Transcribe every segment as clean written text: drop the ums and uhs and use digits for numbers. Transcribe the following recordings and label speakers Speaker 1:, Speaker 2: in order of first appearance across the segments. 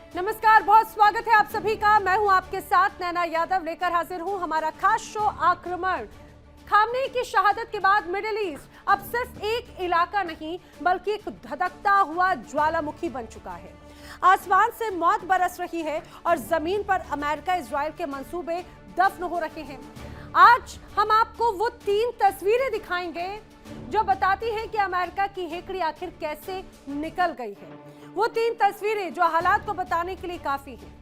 Speaker 1: नमस्कार, बहुत स्वागत है आप सभी का। मैं हूं आपके साथ नैना यादव, लेकर हाजिर हूं हमारा खास शो आक्रमण। खामनेई की शहादत के बाद मिडिल ईस्ट अब सिर्फ एक इलाका नहीं बल्कि एक धधकता हुआ ज्वालामुखी बन चुका है। आसमान से मौत बरस रही है और जमीन पर अमेरिका इजराइल के मंसूबे दफन हो रहे हैं। आज हम आपको वो 3 तस्वीरें दिखाएंगे जो बताती हैं कि अमेरिका की हेकड़ी आखिर कैसे निकल गई है। वो 3 तस्वीरें जो हालात को बताने के लिए काफी हैं।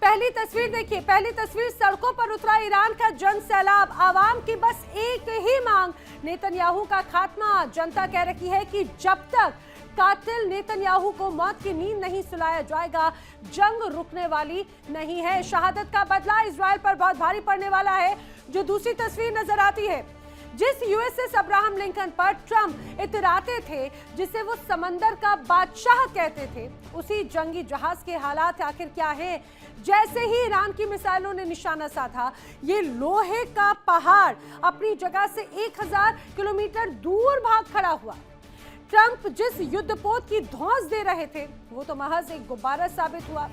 Speaker 1: पहली तस्वीर देखिए। पहली तस्वीर, सड़कों पर उतरा ईरान का जन सैलाब। आवाम की बस एक ही मांग, नेतन्याहू का खात्मा। जनता कह रही है कि जब तक कातिल नेतन्याहू को मौत की नींद नहीं सुलाया जाएगा, जंग रुकने वाली नहीं है। शहादत का बदला इजराइल पर बहुत भारी पड़ने वाला है। जो दूसरी तस्वीर नजर आती है, जिस यूएसएस अब्राहम लिंकन पर ट्रंप इतराते थे, जिसे वो समंदर का बादशाह कहते थे, उसी जंगी जहाज के हालात आखिर क्या है। जैसे ही ईरान की मिसाइलों ने निशाना साधा, ये लोहे का पहाड़ अपनी जगह से 1000 किलोमीटर दूर भाग खड़ा हुआ। ट्रंप जिस युद्धपोत की धौंस दे रहे थे, वो तो महज एक गुब्बारा साबित हुआ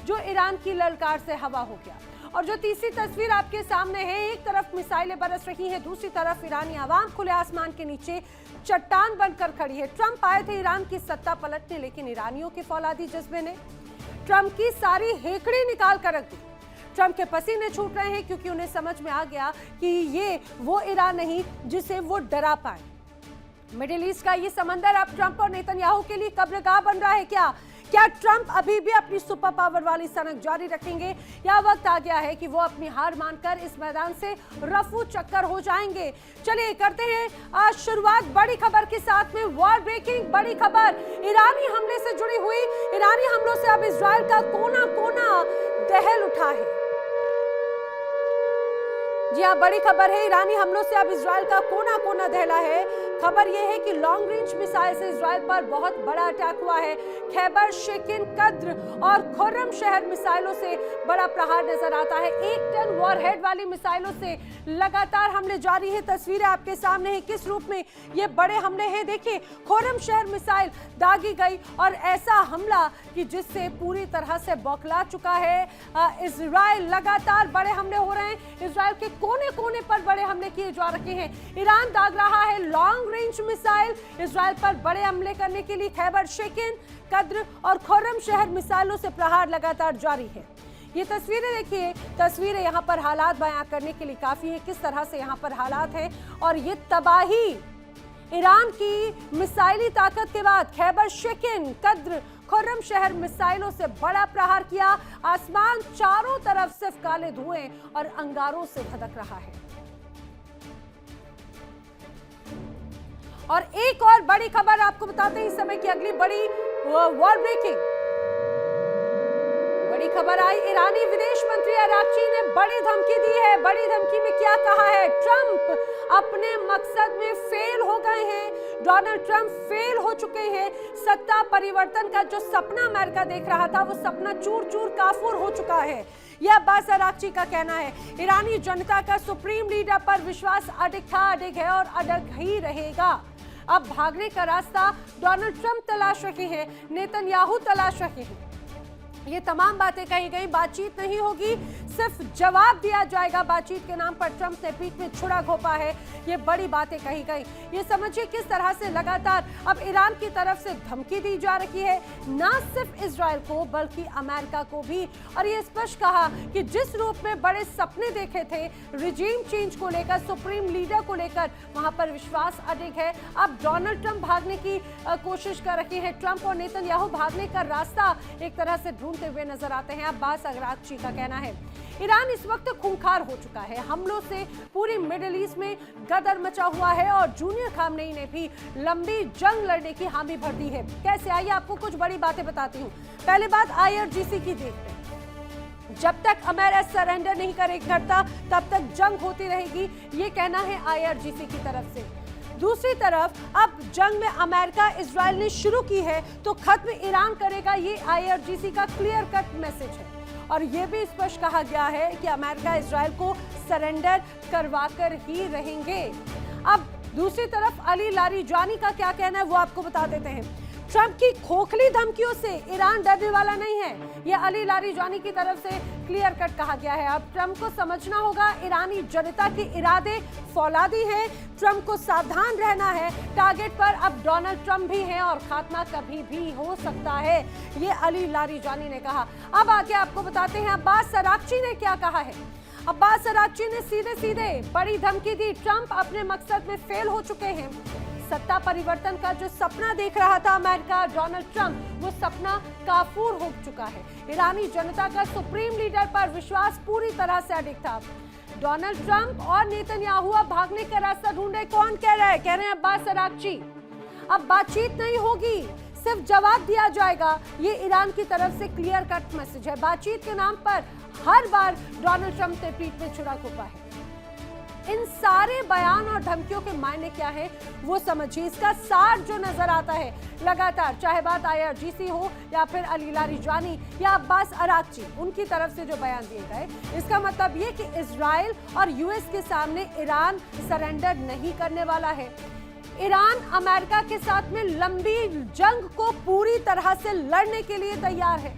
Speaker 1: जो ईरान की ललकार से हवा हो गया। और जो तीसरी तस्वीर आपके सामने है, एक तरफ मिसाइलें बरस रही हैं, दूसरी तरफ ईरानी आवाम खुले आसमान के नीचे चट्टान बनकर खड़ी है। ट्रंप आए थे ईरान की सत्ता पलटने, लेकिन ईरानियों के फौलादी जज्बे ने ट्रंप की सारी हेकड़ी निकाल कर रख दी। ट्रंप के पसीने छूट रहे हैं क्योंकि उन्हें समझ में आ गया कि ये वो ईरान नहीं जिसे वो डरा पाए। मिडिल ईस्ट का ये समंदर अब ट्रंप और नेतन्याहू के लिए कब्रगाह बन रहा है। क्या ट्रंप अभी भी अपनी सुपर पावर वाली सनक जारी रखेंगे, या वक्त आ गया है कि वो अपनी हार मानकर इस मैदान से रफू चक्कर हो जाएंगे? चलिए करते हैं शुरुआत बड़ी खबर के साथ में। वॉर ब्रेकिंग बड़ी खबर, ईरानी हमले से जुड़ी हुई। ईरानी हमलों से अब इजराइल का कोना कोना दहल उठा है। जी हाँ, बड़ी खबर है। ईरानी हमलों से अब इजराइल का कोना कोना दहला है। खबर यह है कि लॉन्ग रेंज मिसाइल से इजराइल पर बहुत बड़ा अटैक हुआ है। खैबर शेकिन, कद्र और खुर्रम शहर मिसाइलों से बड़ा प्रहार नजर आता है। 1 टन वॉरहेड वाली मिसाइलों से लगातार हमले जारी है। तस्वीरें आपके सामने हैं किस रूप में ये बड़े हमले हैं। देखिए, खुर्रम शहर मिसाइल दागी गई और ऐसा हमला कि जिससे पूरी तरह से बौखला चुका है इजराइल। लगातार बड़े हमले हो रहे हैं। इजराइल के कोने कोने पर बड़े हमले किए जा रहे हैं। ईरान दाग रहा है लॉन्ग रेंज मिसाइल इजराइल पर बड़े हमले करने के लिए। खैबर शेकिन, कद्र और खुर्रम शहर मिसाइलों से प्रहार लगातार जारी है। ये तस्वीरें देखिए। तस्वीरें यहाँ पर हालात बयां करने के लिए काफी है, किस तरह से यहाँ पर हालात है। और ये तबाही ईरान की मिसाइली ताकत के बाद खैबर शेकिन, कद्र, खुर्रम शहर मिसाइलों से बड़ा प्रहार किया। आसमान चारों तरफ सिर्फ काले धुएं और अंगारों से धधक रहा है। और एक और बड़ी खबर आपको बताते हैं, इस समय की अगली बड़ी वॉर ब्रेकिंग बड़ी खबर आई। ईरानी विदेश मंत्री अरागची ने बड़ी धमकी दी है। बड़ी धमकी में क्या कहा है? ट्रंप अपने मकसद में फेल हो गए हैं। डोनाल्ड ट्रंप फेल हो चुके हैं। सत्ता परिवर्तन का जो सपना अमेरिका देख रहा था, वो सपना चूर चूर काफूर हो चुका है। यह अब्बास अरागची का कहना है। ईरानी जनता का सुप्रीम लीडर पर विश्वास अडिग था, अडिग है और अडिग ही रहेगा। अब भागने का रास्ता डोनाल्ड ट्रंप तलाश रहे हैं, नेतन्याहू तलाश रहे हैं। ये तमाम बातें कही गई। बातचीत नहीं होगी, सिर्फ जवाब दिया जाएगा। बातचीत के नाम पर ट्रंप ने पीठ में छुरा घोंपा है। ये बड़ी बातें कही गई। ये समझिए किस तरह से लगातार अब ईरान की तरफ से धमकी दी जा रही है, ना सिर्फ इजराइल को बल्कि अमेरिका को भी। और ये स्पष्ट कहा कि जिस रूप में बड़े सपने देखे थे रिजीम चेंज को लेकर, सुप्रीम लीडर को लेकर, वहां पर विश्वास अडिग है। अब डोनाल्ड ट्रंप भागने की कोशिश कर रहे हैं। ट्रंप और नेतन्याहू भागने का रास्ता एक तरह से ढूंढते हुए नजर आते हैं। अब्बास अरागची का कहना है ईरान इस वक्त खूंखार हो चुका है। हमलों से पूरी मिडिल ईस्ट में गदर मचा हुआ है और जूनियर खामनेई ने भी लंबी जंग लड़ने की हामी भर दी है। कैसे? आइए आपको कुछ बड़ी बातें बताती हूँ। पहले बात IRGC की देखते। जब तक अमेरिका सरेंडर नहीं करता तब तक जंग होती रहेगी, ये कहना है IRGC की तरफ से। दूसरी तरफ अब जंग में अमेरिका इजराइल ने शुरू की है तो खत्म ईरान करेगा, ये IRGC का क्लियर कट मैसेज है। और यह भी स्पष्ट कहा गया है कि अमेरिका इजराइल को सरेंडर करवाकर ही रहेंगे। अब दूसरी तरफ अली लारीजानी का क्या कहना है वो आपको बता देते हैं। ट्रंप की खोखली धमकियों से ईरान डरने वाला नहीं है, यह अली लारीजानी की तरफ से क्लियर कट कहा गया है। अब ट्रंप को समझना होगा ईरानी जनता के इरादे फौलादी हैं, ट्रंप को सावधान रहना है। टारगेट पर अब डोनाल्ड ट्रंप भी हैं और खात्मा कभी भी हो सकता है, ये अली लारीजानी ने कहा। अब आगे आपको बताते हैं अब्बास अराक्ची ने क्या कहा है। अब्बास अराक्ची ने सीधे सीधे बड़ी धमकी दी, ट्रंप अपने मकसद में फेल हो चुके हैं। सत्ता परिवर्तन का जो सपना देख रहा था अमेरिका, डोनाल्ड ट्रंप, वो सपना काफूर हो चुका है। ईरानी जनता का सुप्रीम लीडर पर विश्वास पूरी तरह से अडिग था। डोनाल्ड ट्रंप और नेतन्याहू अब भागने का रास्ता ढूंढे। कौन कह रहा है? कह रहे हैं अब्बास अराक्ची। अब बातचीत नहीं होगी, सिर्फ जवाब दिया जाएगा, ये ईरान की तरफ से क्लियर कट मैसेज है। बातचीत के नाम पर हर बार डोनाल्ड ट्रंप ने पीठ में छुरा घोंपा है। इन सारे बयान और धमकियों के मायने क्या है वो समझिए। इसका सार जो नजर आता है लगातार, चाहे बात IRGC हो या फिर अली लारीजानी या अब्बास अराक्ची, उनकी तरफ से जो बयान दिए गए, इसका मतलब ये कि इजराइल और US के सामने ईरान सरेंडर नहीं करने वाला है। ईरान अमेरिका के साथ में लंबी जंग को पूरी तरह से लड़ने के लिए तैयार है।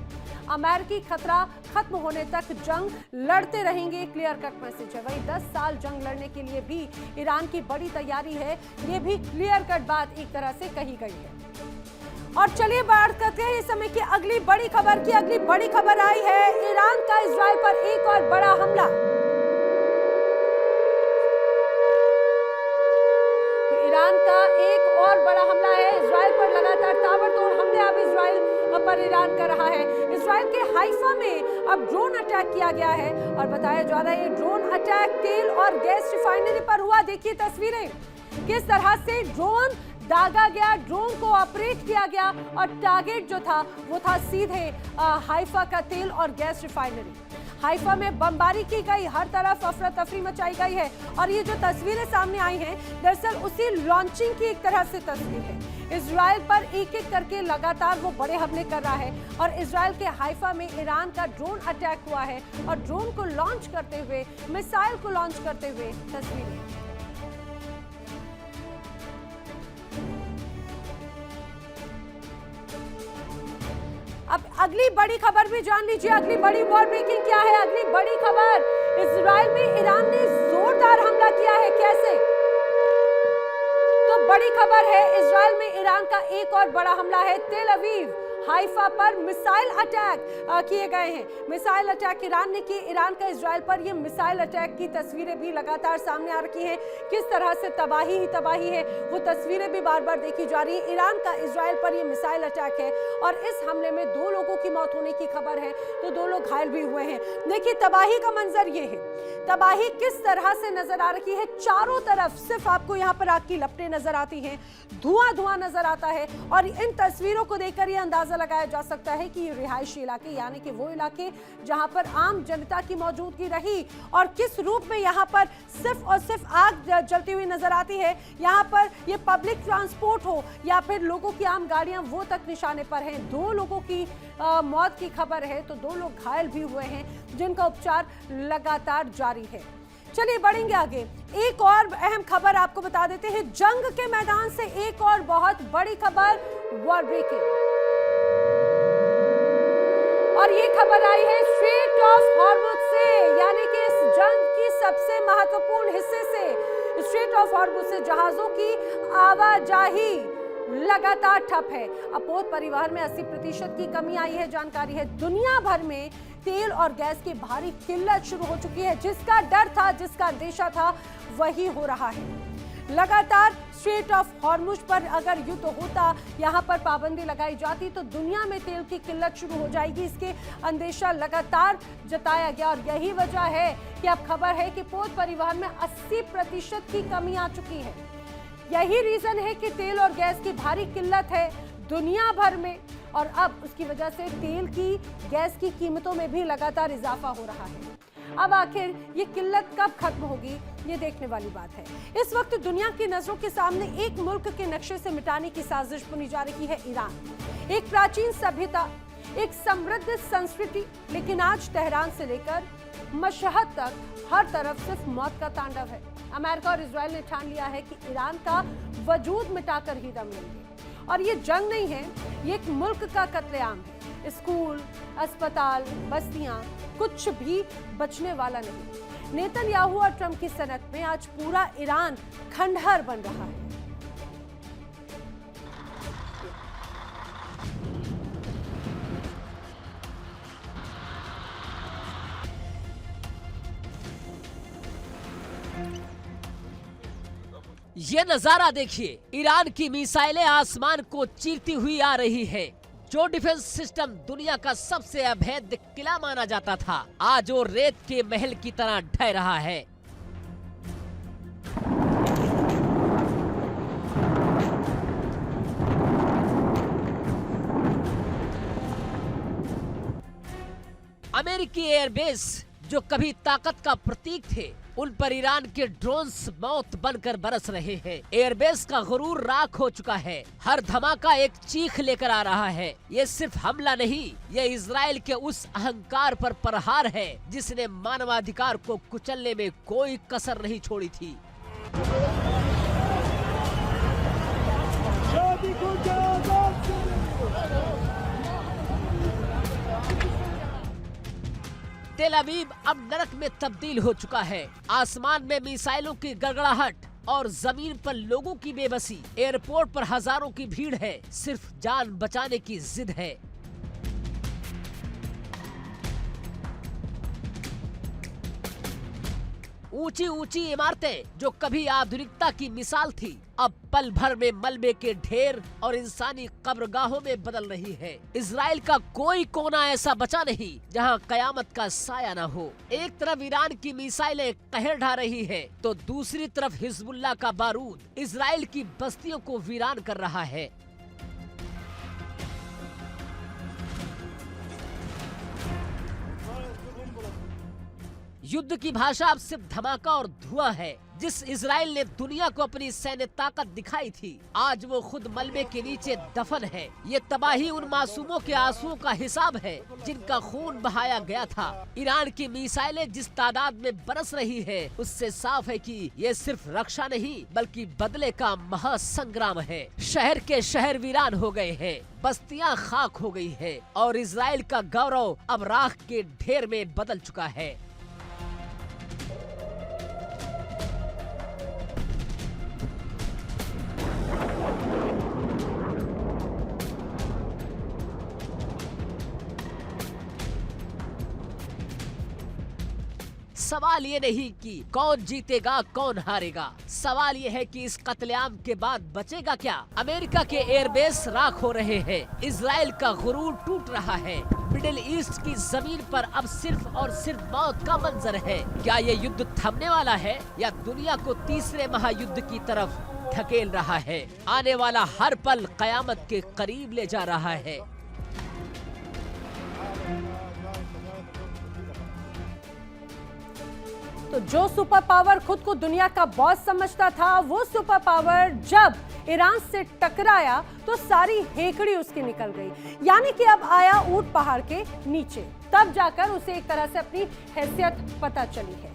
Speaker 1: अमेरिकी खतरा खत्म होने तक जंग लड़ते रहेंगे, क्लियर कट मैसेज है। वही 10 साल जंग लड़ने के लिए भी ईरान की बड़ी तैयारी है, ये भी क्लियर कट बात एक तरह से कही गई है। और चलिए बात करते हैं इस समय की अगली बड़ी खबर की। अगली बड़ी खबर आई है ईरान का इजराइल पर एक और बड़ा हमला। ईरान का एक और बड़ा हमला है, इजराइल पर लगातार ताबड़तोड़ हमले अब इजराइल पर ईरान कर रहा है। इजराइल के हाइफा में अब ड्रोन अटैक किया गया है और बताया जा रहा है ये ड्रोन अटैक तेल और गैस रिफाइनरी पर हुआ। देखिए तस्वीरें, किस तरह से ड्रोन दागा गया, ड्रोन को ऑपरेट किया गया और टारगेट जो था वो था सीधे हाइफा का तेल और गैस रिफाइनरी। हाइफा में बमबारी की गई, हर तरफ अफरा तफरी मचाई गई है और ये जो तस्वीरें सामने आई हैं दरअसल उसी लॉन्चिंग की एक तरह से तस्वीर है। इजराइल पर एक एक करके लगातार वो बड़े हमले कर रहा है और इजराइल के हाइफा में ईरान का ड्रोन अटैक हुआ है और ड्रोन को लॉन्च करते हुए, मिसाइल को लॉन्च करते हुए तस्वीरें। अब अगली बड़ी खबर भी जान लीजिए। अगली बड़ी वॉर ब्रेकिंग क्या है? अगली बड़ी खबर, इजराइल में ईरान ने जोरदार हमला किया है। कैसे? तो बड़ी खबर है, इजराइल में ईरान का एक और बड़ा हमला है। तेल अवीव हाइफा पर मिसाइल अटैक किए गए हैं। मिसाइल अटैक ईरान ने किए। ईरान का इजराइल पर ये मिसाइल अटैक की तस्वीरें भी लगातार सामने आ रही हैं। किस तरह से तबाही ही तबाही है, वो तस्वीरें भी बार बार देखी जा रही है। ईरान का इजराइल पर ये मिसाइल अटैक है और इस हमले में 2 लोगों की मौत होने की खबर है, तो 2 लोग घायल भी हुए हैं। देखिए तबाही का मंजर ये है, तबाही किस तरह से नजर आ रही है। चारों तरफ सिर्फ आपको यहाँ पर आग की लपटें नजर आती हैं, धुआं धुआं नजर आता है और इन तस्वीरों को देखकर ये अंदाजा लगाया जा सकता है कि ये रिहायशी इलाके, यानी कि वो इलाके जहां पर आम जनता की मौजूदगी रही और किस रूप में यहां पर सिर्फ और सिर्फ आग जलती हुई नजर आती है। यहां पर ये पब्लिक ट्रांसपोर्ट हो या फिर लोगों की आम गाड़ियां, वो तक निशाने पर हैं। 2 लोगों की मौत की खबर है, तो 2 लोग घायल भी हुए हैं जिनका उपचार लगातार जारी है। चलिए बढ़ेंगे आगे। एक और अहम खबर आपको बता देते हैं, जंग के मैदान से एक और बहुत बड़ी खबर, वॉर ब्रेकिंग। और ये खबर आई है स्ट्रेट ऑफ हॉर्मुज से, यानी कि इस जंग की सबसे महत्वपूर्ण हिस्से से, स्ट्रेट ऑफ हॉर्मुज से जहाजों की आवाजाही लगातार ठप है। अपोत परिवहन में 80% की कमी आई है। जानकारी है दुनिया भर में तेल और गैस की भारी किल्लत शुरू हो चुकी है। जिसका डर था, जिसका अंदेशा था, वही हो रहा है। लगातार स्ट्रेट ऑफ हॉर्मुज पर अगर युद्ध होता, यहाँ पर पाबंदी लगाई जाती, तो दुनिया में तेल की किल्लत शुरू हो जाएगी। इसके अंदेशा लगातार जताया गया और यही वजह है कि अब खबर है कि पोत परिवहन में 80% की कमी आ चुकी है। यही रीजन है कि तेल और गैस की भारी किल्लत है दुनिया भर में और अब उसकी वजह से तेल की, गैस की कीमतों में भी लगातार इजाफा हो रहा है। अब आखिर ये किल्लत कब खत्म होगी, ये देखने वाली बात है। इस वक्त दुनिया की नजरों के सामने एक मुल्क के नक्शे से मिटाने की साजिश बुनी जा रही है ईरान। एक प्राचीन सभ्यता, एक समृद्ध संस्कृति, लेकिन आज तेहरान से लेकर मशहद तक हर तरफ सिर्फ मौत का तांडव है। अमेरिका और इजराइल ने ठान लिया है कि ईरान का वजूद मिटाकर ही दम लेंगे और ये जंग नहीं है, ये एक मुल्क का कत्लेआम है। स्कूल, अस्पताल, बस्तियां, कुछ भी बचने वाला नहीं। नेतन्याहू और ट्रंप की सनक में आज पूरा ईरान खंडहर बन रहा है।
Speaker 2: ये नजारा देखिए, ईरान की मिसाइलें आसमान को चीरती हुई आ रही है। जो डिफेंस सिस्टम दुनिया का सबसे अभेद्य किला माना जाता था, आज वो रेत के महल की तरह ढह रहा है। अमेरिकी एयरबेस जो कभी ताकत का प्रतीक थे, उन पर ईरान के ड्रोन्स मौत बनकर बरस रहे हैं। एयरबेस का गुरूर राख हो चुका है। हर धमाका एक चीख लेकर आ रहा है। ये सिर्फ हमला नहीं, ये इजराइल के उस अहंकार पर प्रहार है जिसने मानवाधिकार को कुचलने में कोई कसर नहीं छोड़ी थी। तेल अवीव अब नरक में तब्दील हो चुका है। आसमान में मिसाइलों की गड़गड़ाहट और जमीन पर लोगों की बेबसी। एयरपोर्ट पर हजारों की भीड़ है, सिर्फ जान बचाने की जिद है। ऊंची ऊंची इमारतें जो कभी आधुनिकता की मिसाल थी, अब पल भर में मलबे के ढेर और इंसानी कब्रगाहों में बदल रही है। इजराइल का कोई कोना ऐसा बचा नहीं जहां कयामत का साया न हो। एक तरफ ईरान की मिसाइलें कहर ढा रही है, तो दूसरी तरफ हिजबुल्लाह का बारूद इजराइल की बस्तियों को वीरान कर रहा है। युद्ध की भाषा अब सिर्फ धमाका और धुआं है। जिस इजराइल ने दुनिया को अपनी सैन्य ताकत दिखाई थी, आज वो खुद मलबे के नीचे दफन है। ये तबाही उन मासूमों के आंसुओं का हिसाब है जिनका खून बहाया गया था। ईरान की मिसाइलें जिस तादाद में बरस रही है, उससे साफ है कि ये सिर्फ रक्षा नहीं बल्कि बदले का महासंग्राम है। शहर के शहर वीरान हो गए हैं, बस्तियां खाक हो गई है और इजराइल का गौरव अब राख के ढेर में बदल चुका है। सवाल ये नहीं कि कौन जीतेगा कौन हारेगा, सवाल ये है कि इस कत्लेआम के बाद बचेगा क्या। अमेरिका के एयरबेस राख हो रहे हैं, इजराइल का गुरूर टूट रहा है, मिडिल ईस्ट की जमीन पर अब सिर्फ और सिर्फ मौत का मंजर है। क्या ये युद्ध थमने वाला है या दुनिया को तीसरे महायुद्ध की तरफ धकेल रहा है? आने वाला हर पल कयामत के करीब ले जा रहा है।
Speaker 1: तो जो सुपर पावर खुद को दुनिया का बॉस समझता था, वो सुपर पावर जब ईरान से टकराया तो सारी हेकड़ी उसकी निकल गई। यानी कि अब आया ऊंट पहाड़ के नीचे, तब जाकर उसे एक तरह से अपनी हैसियत पता चली है।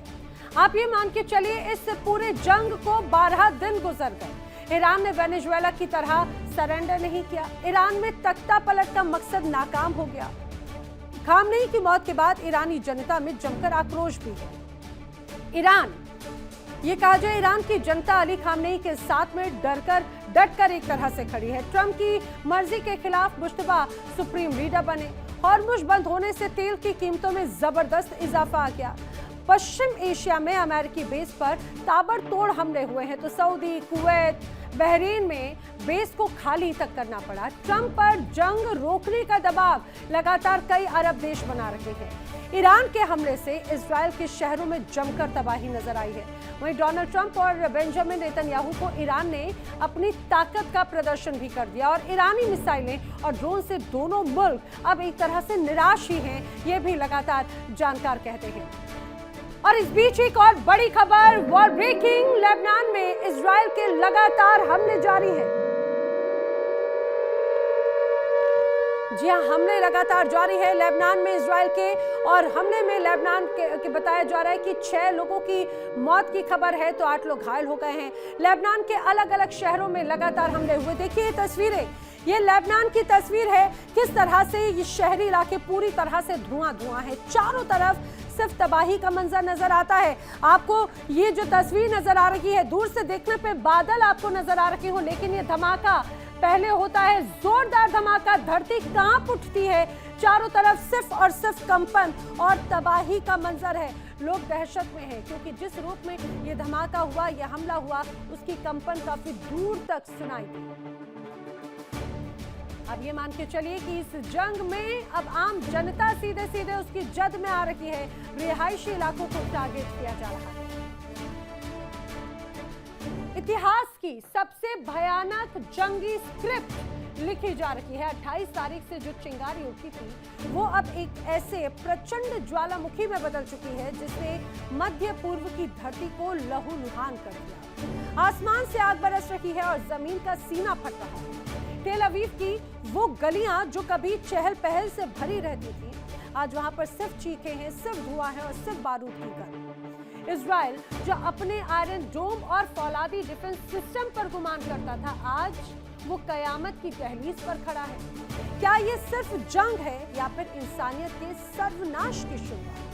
Speaker 1: आप ये मान के चलिए, इस पूरे जंग को 12 दिन गुजर गए। ईरान ने वेनेजुएला की तरह सरेंडर नहीं किया। ईरान में तख्ता पलट का मकसद नाकाम हो गया। खामनेई की मौत के बाद ईरानी जनता में जमकर आक्रोश भी है। ये कहा जाए, ईरान की जनता अली खामनेई के साथ में डटकर एक तरह से खड़ी है। ट्रंप की मर्जी के खिलाफ मुश्तबा सुप्रीम लीडर बने। हॉर्मुज बंद होने से तेल की कीमतों में जबरदस्त इजाफा आ गया। पश्चिम एशिया में अमेरिकी बेस पर ताबड़तोड़ हमले हुए हैं, तो सऊदी, कुवैत, बहरीन में बेस को खाली तक करना पड़ा। ट्रंप पर जंग रोकने का दबाव लगातार कई अरब देश बना रहे हैं। ईरान के हमले से इजराइल के शहरों में जमकर तबाही नजर आई है। वहीं डोनाल्ड ट्रंप और बेंजामिन नेतन्याहू को ईरान ने अपनी ताकत का प्रदर्शन भी कर दिया और ईरानी मिसाइलें और ड्रोन से दोनों मुल्क अब एक तरह से निराश ही हैं, ये भी लगातार जानकार कहते हैं। और इस बीच एक और बड़ी खबर, वॉर ब्रेकिंग, लेबनान में इजराइल के लगातार हमले जारी हैं। जी हाँ, हमले लगातार जारी है लेबनान में इजराइल के, और हमले में लेबनान के बताया जा रहा है कि 6 लोगों की मौत की खबर है तो 8 लोग घायल हो गए हैं। लेबनान के अलग अलग शहरों में लगातार हमले हुए। देखिए ये तस्वीरें, ये लेबनान की तस्वीर है, किस तरह से ये शहरी इलाके पूरी तरह से धुआं धुआं है। चारों तरफ सिर्फ तबाही का मंजर नजर आता है। आपको ये जो तस्वीर नजर आ रही है, दूर से देखने पे बादल आपको नजर आ रहे हो, लेकिन ये धमाका पहले होता है, जोरदार धमाका, धरती कांप उठती है। चारों तरफ सिर्फ और सिर्फ कंपन और तबाही का मंजर है। लोग दहशत में हैं क्योंकि जिस रूप में ये धमाका हुआ, ये हमला हुआ, उसकी कंपन काफी दूर तक सुनाई दी। अब ये मान के चलिए कि इस जंग में अब आम जनता सीधे सीधे उसकी जद में आ रही है। रिहायशी इलाकों को टारगेट किया जा रहा है। इतिहास की सबसे भयानक जंगी स्क्रिप्ट लिखी जा रही है। 28 तारीख से जो चिंगारी उठी थी वो अब एक ऐसे प्रचंड ज्वालामुखी में बदल चुकी है जिसने मध्य पूर्व की धरती को लहूलुहान कर दिया। आसमान से आग बरस रही है और जमीन का सीना फट रहा है। तेल अवीव की वो गलियां जो कभी चहल पहल से भरी रहती थी, आज वहां पर सिर्फ चीखें हैं, सिर्फ धुआं है और सिर्फ बारूद की गंध। इजराइल जो अपने आयरन डोम और फौलादी डिफेंस सिस्टम पर गुमान करता था, आज वो कयामत की दहलीज पर खड़ा है। क्या ये सिर्फ जंग है या फिर इंसानियत के सर्वनाश की शुरुआत?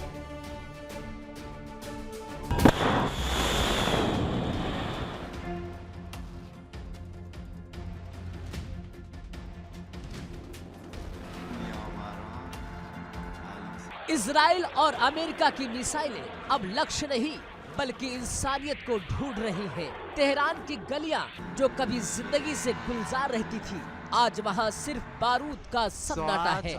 Speaker 2: इजराइल और अमेरिका की मिसाइलें अब लक्ष्य नहीं बल्कि इंसानियत को ढूंढ रही हैं। तेहरान की गलियां जो कभी जिंदगी से गुलजार रहती थी, आज वहां सिर्फ बारूद का सन्नाटा है।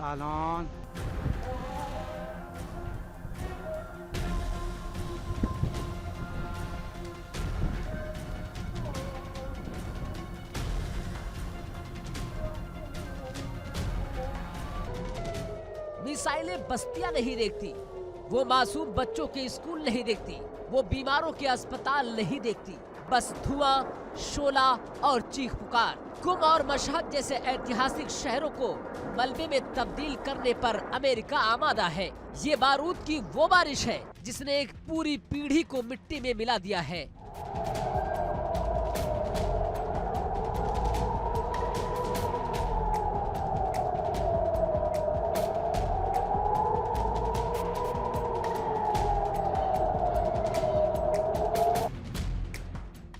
Speaker 2: मिसाइलें बस्तियां नहीं देखती, वो मासूम बच्चों के स्कूल नहीं देखती, वो बीमारों के अस्पताल नहीं देखती, बस धुआं, शोला और चीख पुकार। कुम और मशहद जैसे ऐतिहासिक शहरों को मलबे में तब्दील करने पर अमेरिका आमादा है। ये बारूद की वो बारिश है जिसने एक पूरी पीढ़ी को मिट्टी में मिला दिया है।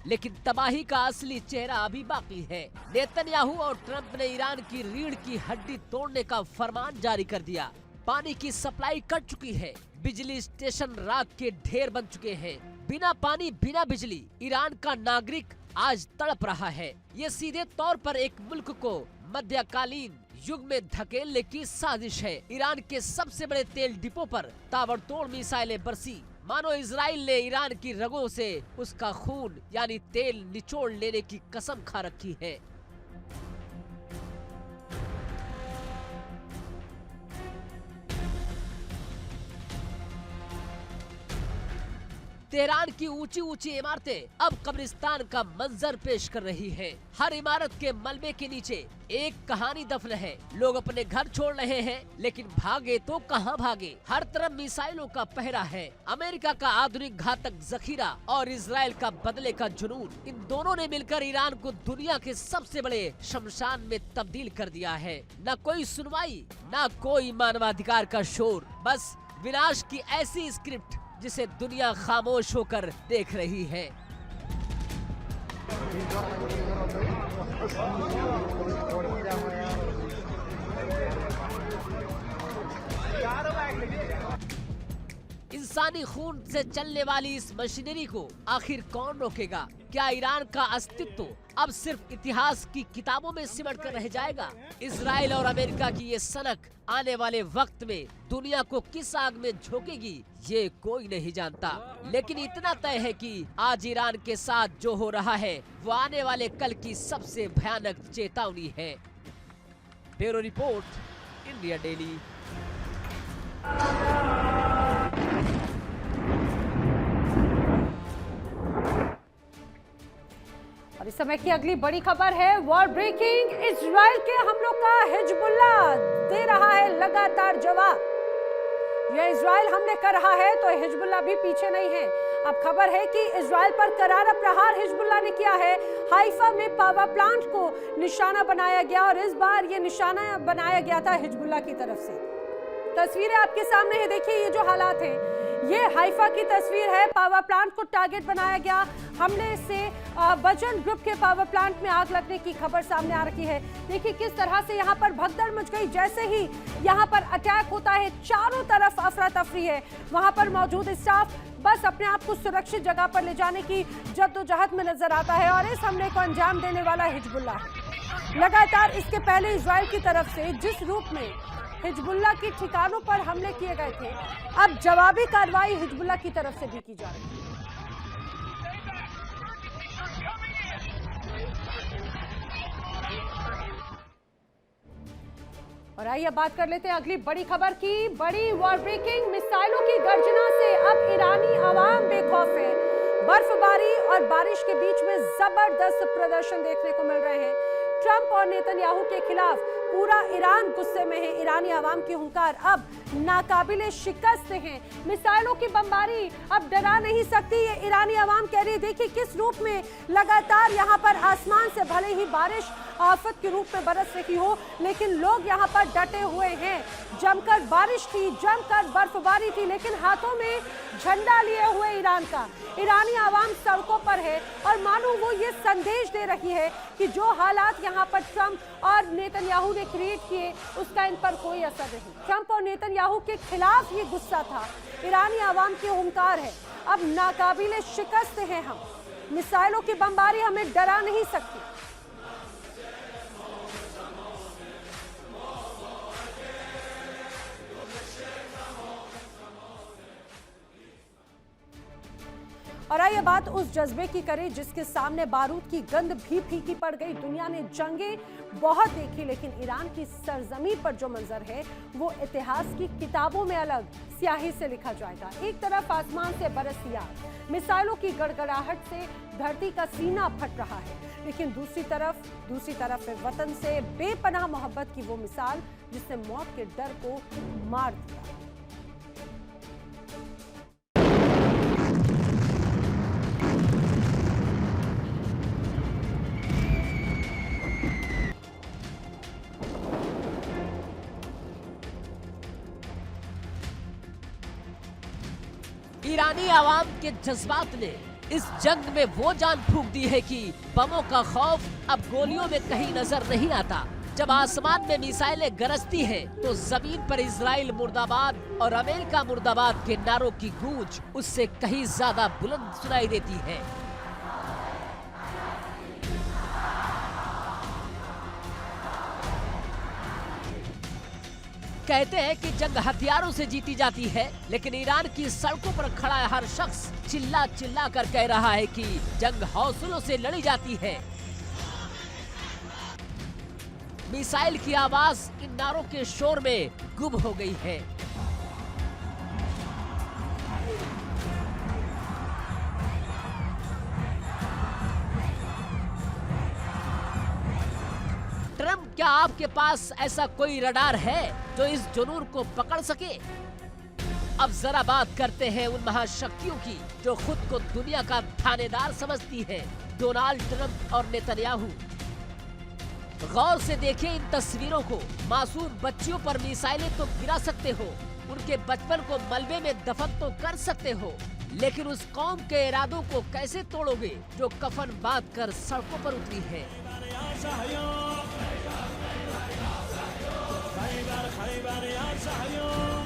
Speaker 2: लेकिन तबाही का असली चेहरा अभी बाकी है। नेतन्याहू और ट्रंप ने ईरान की रीढ़ की हड्डी तोड़ने का फरमान जारी कर दिया। पानी की सप्लाई कट चुकी है, बिजली स्टेशन राख के ढेर बन चुके हैं। बिना पानी बिना बिजली ईरान का नागरिक आज तड़प रहा है। ये सीधे तौर पर एक मुल्क को मध्यकालीन युग में धकेलने की साजिश है। ईरान के सबसे बड़े तेल डिपो पर ताबड़तोड़ मिसाइलें बरसी, मानो इजराइल ने ईरान की रगों से उसका खून यानी तेल निचोड़ लेने की कसम खा रखी है। तेहरान की ऊंची ऊंची इमारतें अब कब्रिस्तान का मंजर पेश कर रही हैं। हर इमारत के मलबे के नीचे एक कहानी दफन है। लोग अपने घर छोड़ रहे हैं, लेकिन भागे तो कहां भागे। हर तरफ मिसाइलों का पहरा है। अमेरिका का आधुनिक घातक जखीरा और इजराइल का बदले का जुनून, इन दोनों ने मिलकर ईरान को दुनिया के सबसे बड़े शमशान में तब्दील कर दिया है। न कोई सुनवाई, न कोई मानवाधिकार का शोर, बस विनाश की ऐसी स्क्रिप्ट जिसे दुनिया खामोश होकर देख रही है। इंसानी खून से चलने वाली इस मशीनरी को आखिर कौन रोकेगा? क्या ईरान का अस्तित्व अब सिर्फ इतिहास की किताबों में सिमट कर रह जाएगा? इजराइल और अमेरिका की ये सनक आने वाले वक्त में दुनिया को किस आग में झोंकेगी, ये कोई नहीं जानता। लेकिन इतना तय है कि आज ईरान के साथ जो हो रहा है वो आने वाले कल की सबसे भयानक चेतावनी है। Bureau report, India daily.
Speaker 1: और और इस समय की अगली बड़ी खबर है वॉर ब्रेकिंग। इजराइल के हमलों का हिजबुल्ला दे रहा है लगातार जवाब। यह इजराइल हमले कर रहा है तो हिजबुल्ला भी पीछे नहीं है। अब खबर है कि इजराइल पर करारा प्रहार हिजबुल्ला ने किया है। हाइफा में पावर प्लांट को निशाना बनाया गया और इस बार ये निशाना बनाया गया था हिजबुल्ला की तरफ से। तस्वीरें आपके सामने है, देखिए ये जो हालात हैं, ये हाइफा की तस्वीर है। पावर प्लांट को टारगेट बनाया गया। हमले से बजन ग्रुप के पावर प्लांट में आग लगने की खबर सामने आ रही है। देखिए किस तरह से यहाँ पर भगदड़ मच गई। जैसे ही यहाँ पर अटैक होता है चारों तरफ अफरा तफरी है। वहां पर मौजूद स्टाफ बस अपने आप को सुरक्षित जगह पर ले जाने की जद्दोजहद में नजर आता है और इस हमले को अंजाम देने वाला हिजबुल्ला है। लगातार इसके पहले इजराइल की तरफ से जिस रूप में हिजबुल्ला के ठिकानों पर हमले किए गए थे, अब जवाबी कार्रवाई हिजबुल्ला की तरफ से भी की जा रही है। और आइए बात कर लेते हैं अगली बड़ी खबर की। बड़ी वॉर ब्रेकिंग मिसाइलों की गर्जना से अब ईरानी आवाम बेखौफ है। बर्फबारी और बारिश के बीच में जबरदस्त प्रदर्शन देखने को मिल रहे हैं। ट्रंप और नेतन्याहू के खिलाफ पूरा ईरान गुस्से में है। ईरानी आवाम की हुंकार अब नाकाबिले शिकस्त है। मिसाइलों की बमबारी अब डरा नहीं सकती, ये ईरानी आवाम कह रही है। देखिए किस रूप में लगातार यहाँ पर आसमान से भले ही बारिश आफत के रूप में बरस रही हो, लेकिन लोग यहाँ पर डटे हुए हैं। जमकर बारिश थी, जमकर बर्फबारी थी, लेकिन हाथों में झंडा लिए हुए ईरान का। ईरानी आवाम सड़कों पर है और मानो वो ये संदेश दे रही है कि जो हालात यहाँ पर ट्रंप और नेतन्याहू ने क्रिएट किए उसका इन पर कोई असर नहीं। ट्रंप और नेतन्याहू के खिलाफ ये गुस्सा था। ईरानी आवाम की हुंकार है, अब नाकाबिले शिकस्त हैं हम। मिसाइलों की बमबारी हमें डरा नहीं सकती। और आइए बात उस जज्बे की करें जिसके सामने बारूद की गंध भी फीकी पड़ गई। दुनिया ने जंगें बहुत देखी, लेकिन ईरान की सरजमी पर जो मंजर है वो इतिहास की किताबों में अलग स्याही से लिखा जाएगा। एक तरफ आसमान से बरसी आग, मिसाइलों की गड़गड़ाहट से धरती का सीना फट रहा है, लेकिन दूसरी तरफ वतन से बेपनाह मोहब्बत की वो मिसाल जिसने मौत के डर को मार दिया।
Speaker 2: ईरानी आवाम के जज्बात ने इस जंग में वो जान फूंक दी है कि बमों का खौफ अब गोलियों में कहीं नजर नहीं आता। जब आसमान में मिसाइलें गरजती हैं, तो जमीन पर इजराइल मुर्दाबाद और अमेरिका मुर्दाबाद के नारों की गूंज उससे कहीं ज्यादा बुलंद सुनाई देती है। कहते हैं कि जंग हथियारों से जीती जाती है, लेकिन ईरान की सड़कों पर खड़ा हर शख्स चिल्ला चिल्ला कर कह रहा है कि जंग हौसलों से लड़ी जाती है। मिसाइल की आवाज इन नारों के शोर में गुम हो गई है। ट्रंप, क्या आपके पास ऐसा कोई रडार है जो इस जुनून को पकड़ सके? अब जरा बात करते हैं उन महाशक्तियों की जो खुद को दुनिया का थानेदार समझती है, डोनाल्ड ट्रंप और नेतन्याहू। गौर से देखें इन तस्वीरों को। मासूम बच्चियों पर मिसाइलें तो गिरा सकते हो, उनके बचपन को मलबे में दफन तो कर सकते हो, लेकिन उस कौम के इरादों को कैसे तोड़ोगे जो कफन बांध कर सड़कों पर उतरी है।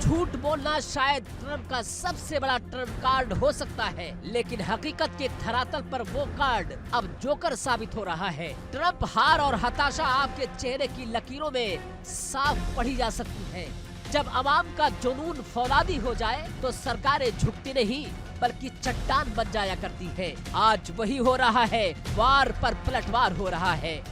Speaker 2: झूठ बोलना शायद ट्रंप का सबसे बड़ा ट्रंप कार्ड हो सकता है, लेकिन हकीकत के धरातल पर वो कार्ड अब जोकर साबित हो रहा है। ट्रंप हार और हताशा आपके चेहरे की लकीरों में साफ पढ़ी जा सकती है। जब अवाम का जुनून फौलादी हो जाए तो सरकारें झुकती नहीं बल्कि चट्टान बन जाया करती है। आज वही हो रहा है, वार पर पलटवार हो रहा है।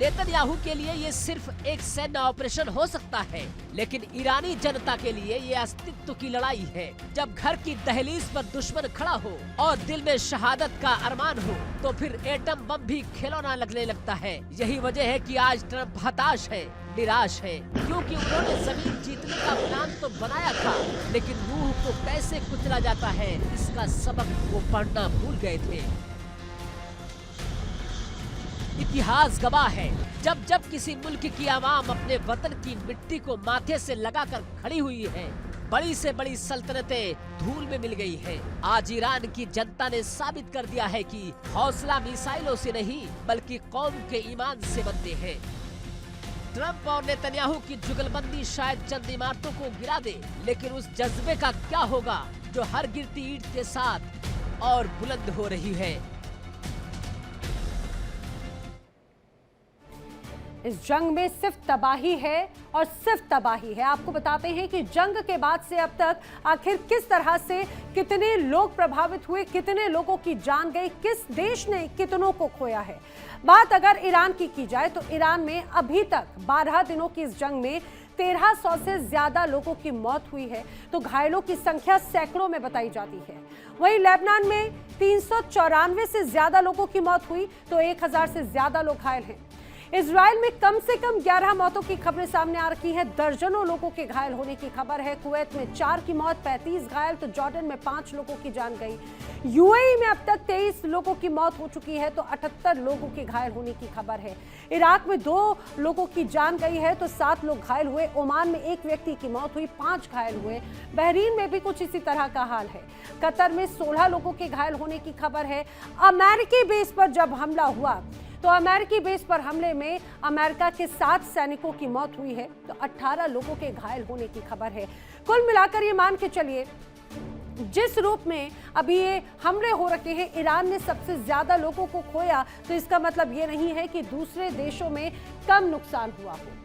Speaker 2: नेतन्याहू के लिए ये सिर्फ एक सैन्य ऑपरेशन हो सकता है, लेकिन ईरानी जनता के लिए ये अस्तित्व की लड़ाई है। जब घर की दहलीज पर दुश्मन खड़ा हो और दिल में शहादत का अरमान हो, तो फिर एटम बम भी खिलौना लगने लगता है। यही वजह है कि आज ट्रंप हताश है, निराश है, क्योंकि उन्होंने जमीन जीतने का प्लान तो बनाया था, लेकिन रूह को कैसे कुचला जाता है इसका सबक वो पढ़ना भूल गए थे। इतिहास गवाह है, जब जब किसी मुल्क की आवाम अपने वतन की मिट्टी को माथे से लगाकर खड़ी हुई है, बड़ी से बड़ी सल्तनतें धूल में मिल गई है। आज ईरान की जनता ने साबित कर दिया है कि हौसला मिसाइलों से नहीं बल्कि कौम के ईमान से बनते हैं। ट्रंप और नेतन्याहू की जुगलबंदी शायद चंद इमारतों को गिरा दे, लेकिन उस जज्बे का क्या होगा जो हर गिरती ईंट के साथ और बुलंद हो रही है।
Speaker 1: इस जंग में सिर्फ तबाही है और सिर्फ तबाही है। आपको बताते हैं कि जंग के बाद से अब तक आखिर किस तरह से कितने लोग प्रभावित हुए, कितने लोगों की जान गई, किस देश ने कितनों को खोया है। बात अगर ईरान की जाए तो ईरान में अभी तक 12 दिनों की इस जंग में 1300 से ज्यादा लोगों की मौत हुई है, तो घायलों की संख्या सैकड़ों में बताई जाती है। वहीं लेबनान में 394 से ज्यादा लोगों की मौत हुई, तो 1000 से ज्यादा लोग घायल हैं। इजराइल में कम से कम 11 मौतों की खबरें सामने आ रही हैं, दर्जनों लोगों के घायल होने की खबर है। कुवैत में 4 की मौत, 35 घायल, तो जॉर्डन में 5 लोगों की जान गई। यूएई में अब तक 23 लोगों की मौत हो चुकी है, तो 78 लोगों के घायल होने की खबर है। इराक में 2 लोगों की जान गई है, तो 7 लोग घायल हुए। ओमान में 1 व्यक्ति की मौत हुई, 5 घायल हुए। बहरीन में भी कुछ इसी तरह का हाल है। कतर में 16 लोगों के घायल होने की खबर है। अमेरिकी बेस पर जब हमला हुआ तो अमेरिकी बेस पर हमले में अमेरिका के 7 सैनिकों की मौत हुई है, तो 18 लोगों के घायल होने की खबर है। कुल मिलाकर ये मान के चलिए, जिस रूप में अभी ये हमले हो रखे हैं, ईरान ने सबसे ज्यादा लोगों को खोया, तो इसका मतलब ये नहीं है कि दूसरे देशों में कम नुकसान हुआ हो।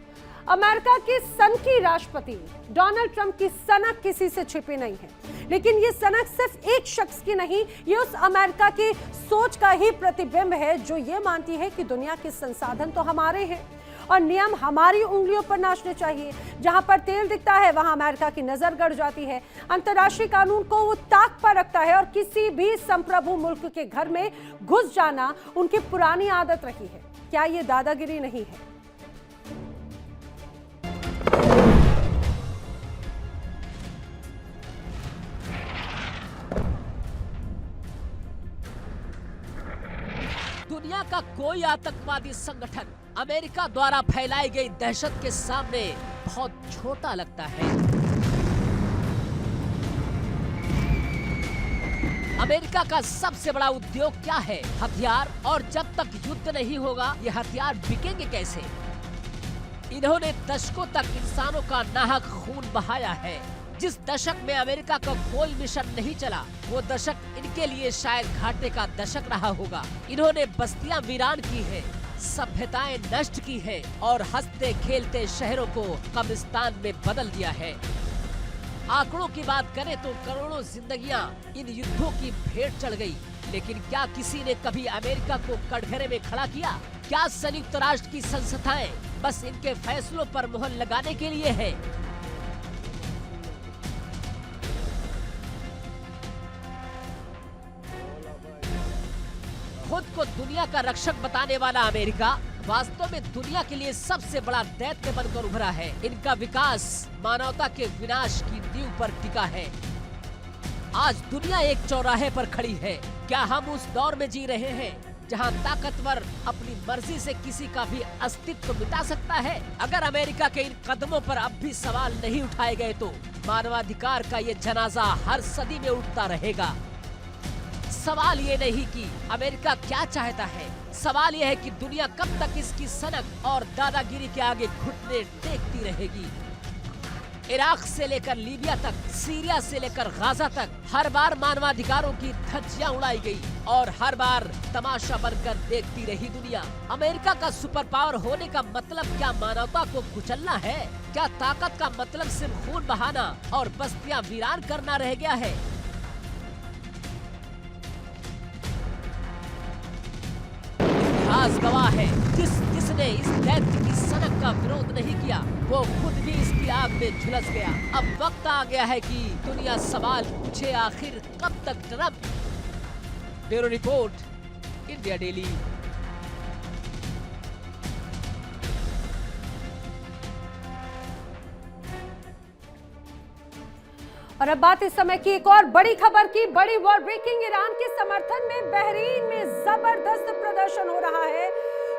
Speaker 1: अमेरिका के सनकी राष्ट्रपति डोनाल्ड ट्रंप की सनक किसी से छिपी नहीं है, लेकिन ये सनक सिर्फ एक शख्स की नहीं, ये उस अमेरिका की सोच का ही प्रतिबिंब है जो ये मानती है कि दुनिया के संसाधन तो हमारे हैं और नियम हमारी उंगलियों पर नाचने चाहिए। जहां पर तेल दिखता है वहां अमेरिका की नजर गड़ जाती है। अंतर्राष्ट्रीय कानून को वो ताक पर रखता है और किसी भी संप्रभु मुल्क के घर में घुस जाना उनकी पुरानी आदत रही है। क्या ये दादागिरी नहीं है?
Speaker 2: दुनिया का कोई आतंकवादी संगठन अमेरिका द्वारा फैलाई गई दहशत के सामने बहुत छोटा लगता है। अमेरिका का सबसे बड़ा उद्योग क्या है? हथियार। और जब तक युद्ध नहीं होगा ये हथियार बिकेंगे कैसे? इन्होंने दशकों तक इंसानों का नाहक खून बहाया है। जिस दशक में अमेरिका का कोई मिशन नहीं चला, वो दशक इनके लिए शायद घाटे का दशक रहा होगा। इन्होंने बस्तियां वीरान की है, सभ्यताएं नष्ट की है और हंसते खेलते शहरों को कब्रिस्तान में बदल दिया है। आंकड़ों की बात करें तो करोड़ों जिंदगियां इन युद्धों की भेंट चढ़ गई, लेकिन क्या किसी ने कभी अमेरिका को कटघरे में खड़ा किया? क्या संयुक्त राष्ट्र की संस्थाएं बस इनके फैसलों पर मुहर लगाने के लिए है? खुद को दुनिया का रक्षक बताने वाला अमेरिका वास्तव में दुनिया के लिए सबसे बड़ा दैत्य बनकर उभरा है। इनका विकास मानवता के विनाश की नींव पर टिका है। आज दुनिया एक चौराहे पर खड़ी है। क्या हम उस दौर में जी रहे हैं जहां ताकतवर अपनी मर्जी से किसी का भी अस्तित्व मिटा सकता है? अगर अमेरिका के इन कदमों पर अब भी सवाल नहीं उठाए गए तो मानवाधिकार का ये जनाजा हर सदी में उठता रहेगा। सवाल ये नहीं कि अमेरिका क्या चाहता है, सवाल ये है कि दुनिया कब तक इसकी सनक और दादागिरी के आगे घुटने टेकती रहेगी। इराक से लेकर लीबिया तक, सीरिया से लेकर गाजा तक हर बार मानवाधिकारों की धज्जियां उड़ाई गई और हर बार तमाशा बनकर देखती रही दुनिया। अमेरिका का सुपर पावर होने का मतलब क्या मानवता को कुचलना है? क्या ताकत का मतलब सिर्फ खून बहाना और बस्तियां वीरान करना रह गया है? इतिहास इतिहास गवाह है, जिसने इस दैत्य की सनक का विरोध नहीं किया वो खुद भी इसकी आग में झुलस गया। अब वक्त आ गया है कि दुनिया सवाल पूछे, आखिर कब तक Trump. Bureau report, India daily.
Speaker 1: और अब बात इस समय की एक और बड़ी खबर की। बड़ी वॉर ब्रेकिंग, ईरान के समर्थन में बहरीन में जबरदस्त प्रदर्शन हो रहा है।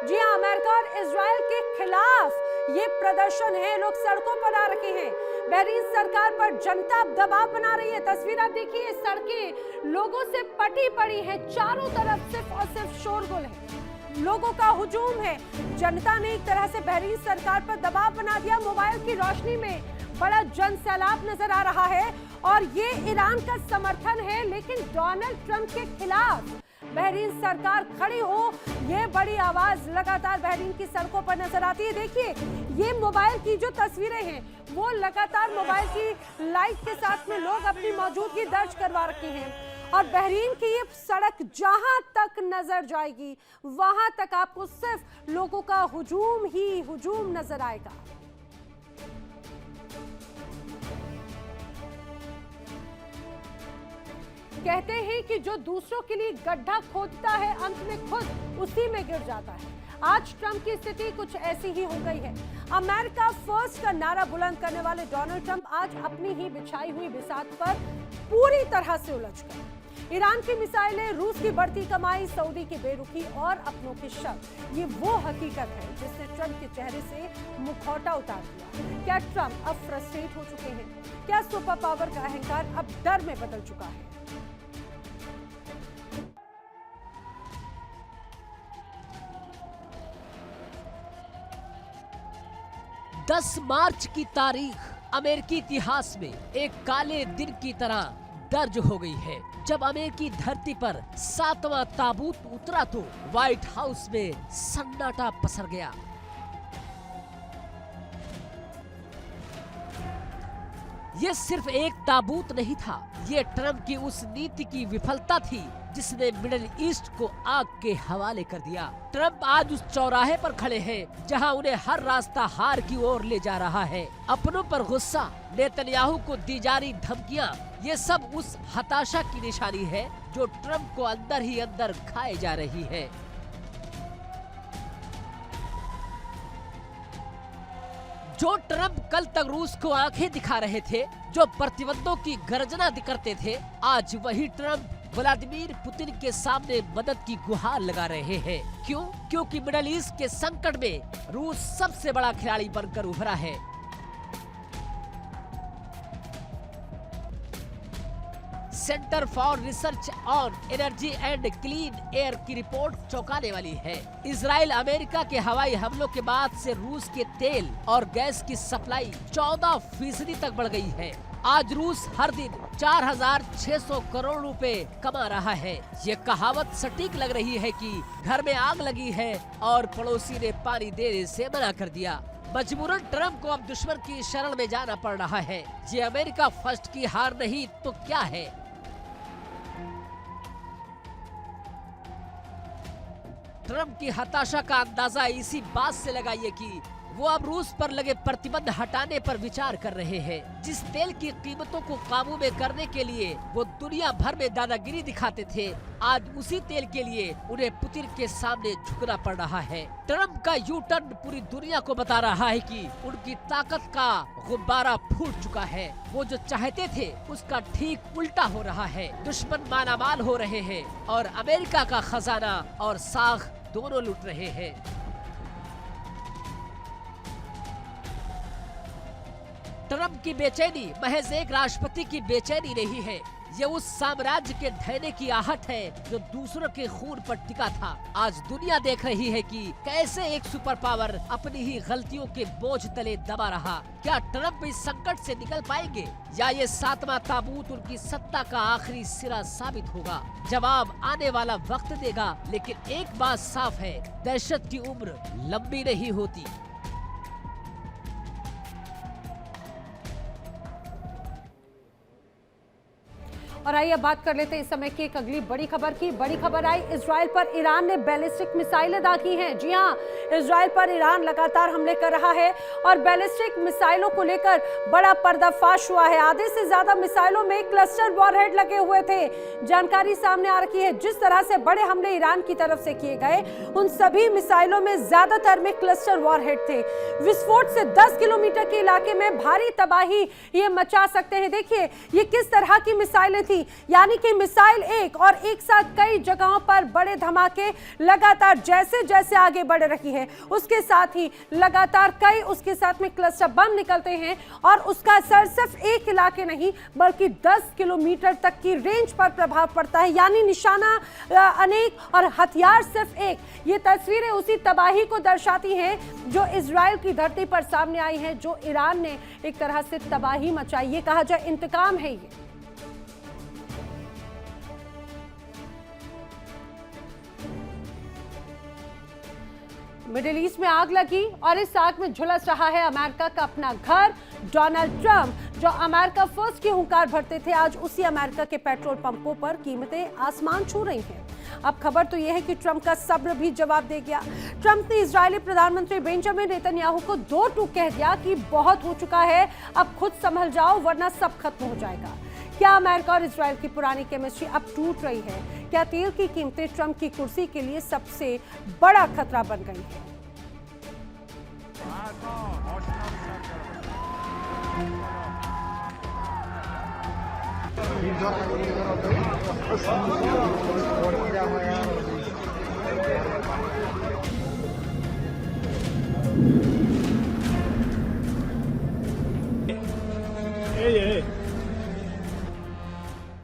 Speaker 1: जी हां, अमेरिका और इजराइल के खिलाफ ये प्रदर्शन है। लोग सड़कों पर आ रखे हैं। बहरीन सरकार पर जनता दबाव बना रही है। तस्वीर आप देखिए, सड़कें लोगों से पटी पड़ी हैं। चारों तरफ सिर्फ और सिर्फ शोरगुल है, लोगों का हुजूम है। जनता ने एक तरह से बहरीन सरकार पर दबाव बना दिया। मोबाइल की रोशनी में बड़ा जन सैलाब नजर आ रहा है और ये ईरान का समर्थन है, लेकिन डोनाल्ड ट्रंप के खिलाफ बहरीन सरकार खड़ी हो, ये बड़ी आवाज लगातार बहरीन की सड़कों पर नजर आती है। देखिए, ये मोबाइल की जो तस्वीरें हैं वो लगातार मोबाइल की लाइट के साथ में लोग अपनी मौजूदगी दर्ज करवा रखे हैं। और बहरीन की ये सड़क जहां तक नजर जाएगी वहां तक आपको सिर्फ लोगों का हुजूम ही हुजूम नजर आएगा। कहते हैं कि जो दूसरों के लिए गड्ढा खोदता है अंत में खुद उसी में गिर जाता है। आज ट्रंप की स्थिति कुछ ऐसी ही हो गई है। अमेरिका फर्स्ट का नारा बुलंद करने वाले डोनाल्ड ट्रंप आज अपनी ही बिछाई हुई बिसात पर पूरी तरह से उलझ गए। ईरान की मिसाइलें, रूस की बढ़ती कमाई, सऊदी की बेरुखी और अपनों के शक, ये वो हकीकत है जिसने ट्रंप के चेहरे से मुखौटा उतार दिया। क्या ट्रंप अब फ्रस्ट्रेट हो चुके हैं? क्या सुपर पावर का अहंकार अब डर में बदल चुका है?
Speaker 2: 10 मार्च की तारीख अमेरिकी इतिहास में एक काले दिन की तरह दर्ज हो गई है। जब अमेरिकी धरती पर 7वां ताबूत उतरा तो व्हाइट हाउस में सन्नाटा पसर गया। ये सिर्फ एक ताबूत नहीं था, ये ट्रंप की उस नीति की विफलता थी जिसने मिडिल ईस्ट को आग के हवाले कर दिया। ट्रंप आज उस चौराहे पर खड़े हैं जहां उन्हें हर रास्ता हार की ओर ले जा रहा है। अपनों पर गुस्सा, नेतन्याहू को दी जा रही धमकियां, ये सब उस हताशा की निशानी है जो ट्रंप को अंदर ही अंदर खाए जा रही है। जो ट्रंप कल तक रूस को आंखें दिखा रहे थे, जो प्रतिबंधों की गर्जना करते थे, आज वही ट्रंप व्लादिमीर पुतिन के सामने मदद की गुहार लगा रहे हैं। क्यों? क्योंकि मिडिल ईस्ट के संकट में रूस सबसे बड़ा खिलाड़ी बनकर उभरा है। Centre for research on energy and clean air की रिपोर्ट चौंकाने वाली है। इजराइल अमेरिका के हवाई हमलों के बाद से रूस के तेल और गैस की सप्लाई 14% तक बढ़ गई है। आज रूस हर दिन 4,600 करोड़ रुपए कमा रहा है। ये कहावत सटीक लग रही है कि घर में आग लगी है और पड़ोसी ने पानी देने से मना कर दिया। मजबूरन ट्रंप को अब दुश्मन की शरण में जाना पड़ रहा है। ये अमेरिका फर्स्ट की हार नहीं तो क्या है? ट्रंप की हताशा का अंदाजा इसी बात से लगाइए कि वो अब रूस पर लगे प्रतिबंध हटाने पर विचार कर रहे हैं। जिस तेल की कीमतों को काबू में करने के लिए वो दुनिया भर में दादागिरी दिखाते थे, आज उसी तेल के लिए उन्हें पुतिन के सामने झुकना पड़ रहा है। ट्रंप का यू टर्न पूरी दुनिया को बता रहा है कि उनकी ताकत का गुब्बारा फूट चुका है। वो जो चाहते थे उसका ठीक उल्टा हो रहा है। दुश्मन मालामाल हो रहे हैं और अमेरिका का खजाना और साख दोनों लूट रहे हैं। ट्रंप की बेचैनी महज एक राष्ट्रपति की बेचैनी नहीं है, ये उस साम्राज्य के ढहने की आहट है जो दूसरों के खून पर टिका था। आज दुनिया देख रही है कि कैसे एक सुपर पावर अपनी ही गलतियों के बोझ तले दबा रहा। क्या ट्रंप इस संकट से निकल पाएंगे या ये 7वां ताबूत उनकी सत्ता का आखिरी सिरा साबित होगा? जवाब आने वाला वक्त देगा, लेकिन एक बात साफ है, दहशत की उम्र लंबी नहीं होती।
Speaker 1: और आइए अब बात कर लेते हैं इस समय की एक अगली बड़ी खबर की। बड़ी खबर आई इजराइल पर। ईरान ने बैलिस्टिक मिसाइलें दागी हैं। जी हां, इजराइल पर ईरान लगातार हमले कर रहा है और बैलिस्टिक मिसाइलों को लेकर बड़ा पर्दाफाश हुआ है। आधे से ज्यादा मिसाइलों में क्लस्टर वॉरहेड लगे हुए थे। जानकारी सामने आ रही है जिस तरह से बड़े हमले ईरान की तरफ से किए गए, उन सभी मिसाइलों में ज्यादातर में क्लस्टर वॉरहेड थे। विस्फोट से 10 किलोमीटर के इलाके में भारी तबाही ये मचा सकते हैं। देखिए ये किस तरह की मिसाइलें थी, यानी कि मिसाइल एक और एक साथ कई जगहों पर बड़े धमाके लगातार जैसे जैसे आगे बढ़ रही है, उसके साथ ही लगातार कई उसके साथ में क्लस्टर बम निकलते हैं और उसका असर सिर्फ एक इलाके नहीं बल्कि 10 किलोमीटर तक की रेंज पर प्रभाव पड़ता है। यानी निशाना अनेक और हथियार सिर्फ एक। ये तस्वीरें उसी तबाही को दर्शाती हैं जो इजराइल की धरती पर सामने आई है, जो ईरान ने एक तरह से तबाही मचाई। ये कहा जाए इंतकाम है ये। मिडिल ईस्ट में आग लगी और इस आग में झुलस रहा है अमेरिका का अपना घर। डोनाल्ड ट्रंप जो अमेरिका फर्स्ट की हुंकार भरते थे, आज उसी अमेरिका के पेट्रोल पंपों पर कीमतें आसमान छू रही हैं। अब खबर तो यह है कि ट्रंप का सब्र भी जवाब दे गया। ट्रंप ने इजरायली प्रधानमंत्री बेंजामिन नेतन्याहू को दो टूक कह दिया कि बहुत हो चुका है, अब खुद संभल जाओ वरना सब खत्म हो जाएगा। क्या अमेरिका और इजराइल की पुरानी केमिस्ट्री अब टूट रही है? क्या तेल की कीमतें ट्रंप की कुर्सी के लिए सबसे बड़ा खतरा बन गई है?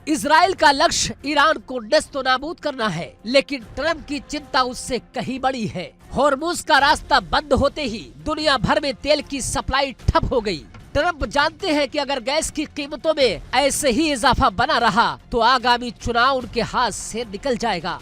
Speaker 2: इजराइल का लक्ष्य ईरान को नेस्तो नाबूद करना है, लेकिन ट्रंप की चिंता उससे कहीं बड़ी है। हॉर्मुज का रास्ता बंद होते ही दुनिया भर में तेल की सप्लाई ठप हो गई। ट्रंप जानते हैं कि अगर गैस की कीमतों में ऐसे ही इजाफा बना रहा तो आगामी चुनाव उनके हाथ से निकल जाएगा।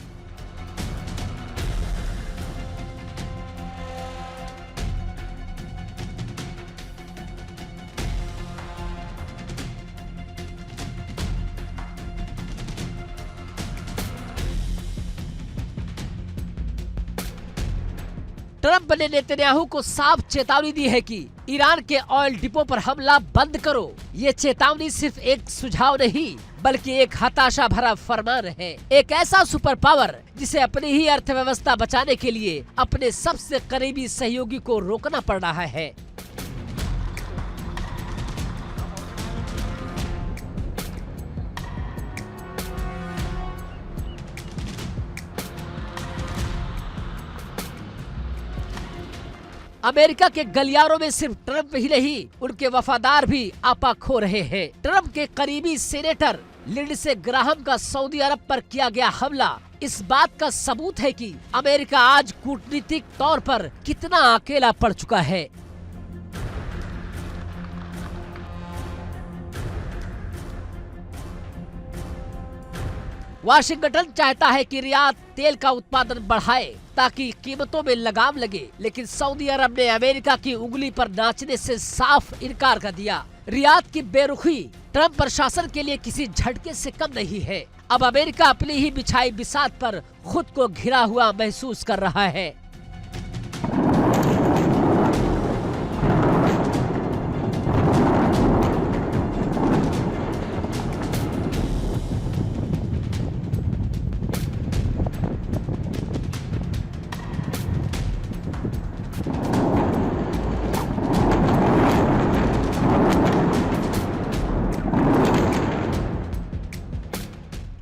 Speaker 2: ट्रंप ने नेतन्याहू को साफ चेतावनी दी है कि ईरान के ऑयल डिपो पर हमला बंद करो। ये चेतावनी सिर्फ एक सुझाव नहीं बल्कि एक हताशा भरा फरमान है। एक ऐसा सुपर पावर जिसे अपनी ही अर्थव्यवस्था बचाने के लिए अपने सबसे करीबी सहयोगी को रोकना पड़ रहा है। अमेरिका के गलियारों में सिर्फ ट्रंप ही नहीं, उनके वफादार भी आपा खो रहे हैं। ट्रंप के करीबी सेनेटर लिंडसे ग्राहम का सऊदी अरब पर किया गया हमला इस बात का सबूत है कि अमेरिका आज कूटनीतिक तौर पर कितना अकेला पड़ चुका है। वाशिंगटन चाहता है कि रियाद तेल का उत्पादन बढ़ाए ताकि कीमतों में लगाम लगे, लेकिन सऊदी अरब ने अमेरिका की उंगली पर नाचने से साफ इनकार कर दिया। रियाद की बेरुखी ट्रंप प्रशासन के लिए किसी झटके से कम नहीं है। अब अमेरिका अपनी ही बिछाई बिसात पर खुद को घिरा हुआ महसूस कर रहा है।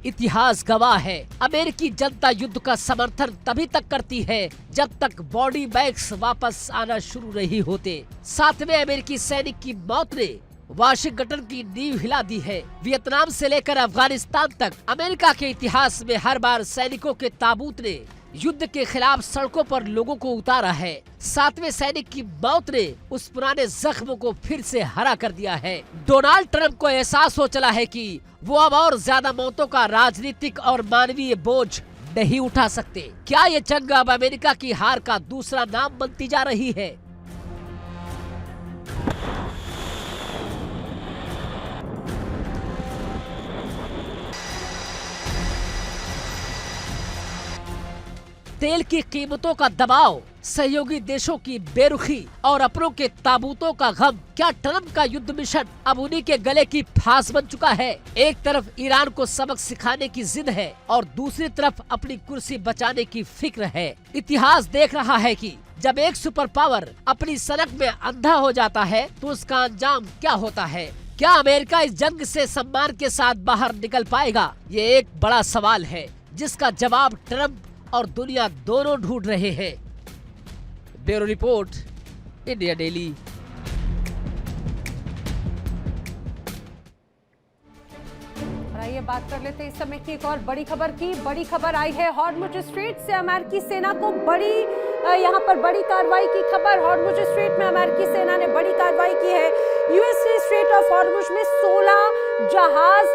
Speaker 2: इतिहास गवाह है, अमेरिकी जनता युद्ध का समर्थन तभी तक करती है जब तक बॉडी बैग्स वापस आना शुरू नहीं होते। 7वें अमेरिकी सैनिक की मौत ने वाशिंगटन की नींव हिला दी है। वियतनाम से लेकर अफगानिस्तान तक अमेरिका के इतिहास में हर बार सैनिकों के ताबूत ने युद्ध के खिलाफ सड़कों पर लोगों को उतारा है। 7वें सैनिक की मौत ने उस पुराने जख्म को फिर से हरा कर दिया है। डोनाल्ड ट्रंप को एहसास हो चला है कि वो अब और ज्यादा मौतों का राजनीतिक और मानवीय बोझ नहीं उठा सकते। क्या ये जंग अब अमेरिका की हार का दूसरा नाम बनती जा रही है? तेल की कीमतों का दबाव, सहयोगी देशों की बेरुखी और अपनों के ताबूतों का गम। क्या ट्रम्प का युद्ध मिशन अब उन्हीं के गले की फांस बन चुका है? एक तरफ ईरान को सबक सिखाने की जिद है और दूसरी तरफ अपनी कुर्सी बचाने की फिक्र है। इतिहास देख रहा है कि जब एक सुपर पावर अपनी सनक में अंधा हो जाता है तो उसका अंजाम क्या होता है। क्या अमेरिका इस जंग से सम्मान के साथ बाहर निकल पाएगा? ये एक बड़ा सवाल है जिसका जवाब ट्रम्प और दुनिया दोनों ढूंढ रहे हैं। Bureau report, India daily.
Speaker 1: आइए बात कर लेते हैं इस समय की एक और बड़ी खबर की। बड़ी खबर आई है हॉर्मुज स्ट्रेट से अमेरिकी सेना को यहाँ पर बड़ी कार्रवाई की खबर। हॉर्मुज स्ट्रेट में अमेरिकी सेना ने बड़ी कार्रवाई की है। यूएस स्ट्रेट ऑफ हॉर्मुज में 16 जहाज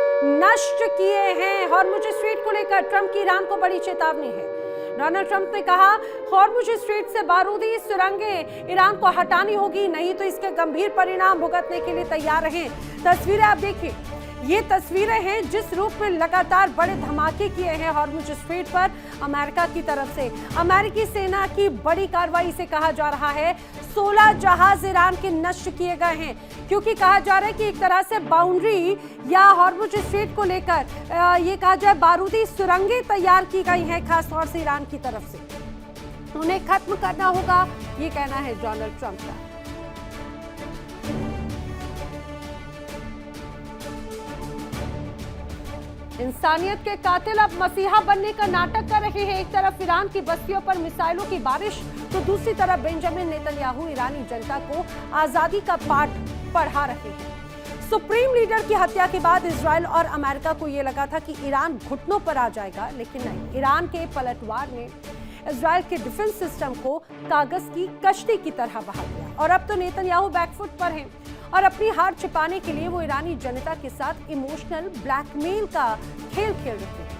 Speaker 1: नष्ट किए हैं। हॉर्मुज स्ट्रेट को लेकर ट्रंप की ईरान को बड़ी चेतावनी है। डोनाल्ड ट्रंप ने कहा हॉर्मुज स्ट्रेट से बारूदी सुरंगें ईरान को हटानी होगी, नहीं तो इसके गंभीर परिणाम भुगतने के लिए तैयार रहें। तस्वीरें आप देखिए, ये तस्वीरें हैं जिस रूप में लगातार बड़े धमाके किए हैं हॉर्मुज स्ट्रेट पर अमेरिका की तरफ से। अमेरिकी सेना की बड़ी कार्रवाई से कहा जा रहा है 16 जहाज ईरान के नष्ट किए गए हैं, क्योंकि कहा जा रहा है कि एक तरह से बाउंड्री या हॉर्मुज स्ट्रेट को लेकर ये कहा जाए बारूदी सुरंगें तैयार की गई हैं, खासतौर से ईरान की तरफ से। उन्हें खत्म करना होगा, ये कहना है डोनाल्ड ट्रंप का। इंसानियत के कातिल अब मसीहा बनने का नाटक कर रहे हैं। एक तरफ ईरान की बस्तियों पर मिसाइलों की बारिश तो दूसरी तरफ बेंजामिन नेतन्याहू ईरानी जनता को आजादी का पाठ पढ़ा रहे हैं। सुप्रीम लीडर की हत्या के बाद इजराइल और अमेरिका को यह लगा था कि ईरान घुटनों पर आ जाएगा, लेकिन नहीं। ईरान के पलटवार ने इजराइल के डिफेंस सिस्टम को कागज की कश्ती की तरह बहा दिया और अब तो नेतन्याहू बैकफुट पर हैं और अपनी हार छिपाने के लिए वो ईरानी जनता के साथ इमोशनल ब्लैकमेल का खेल खेल रहे हैं।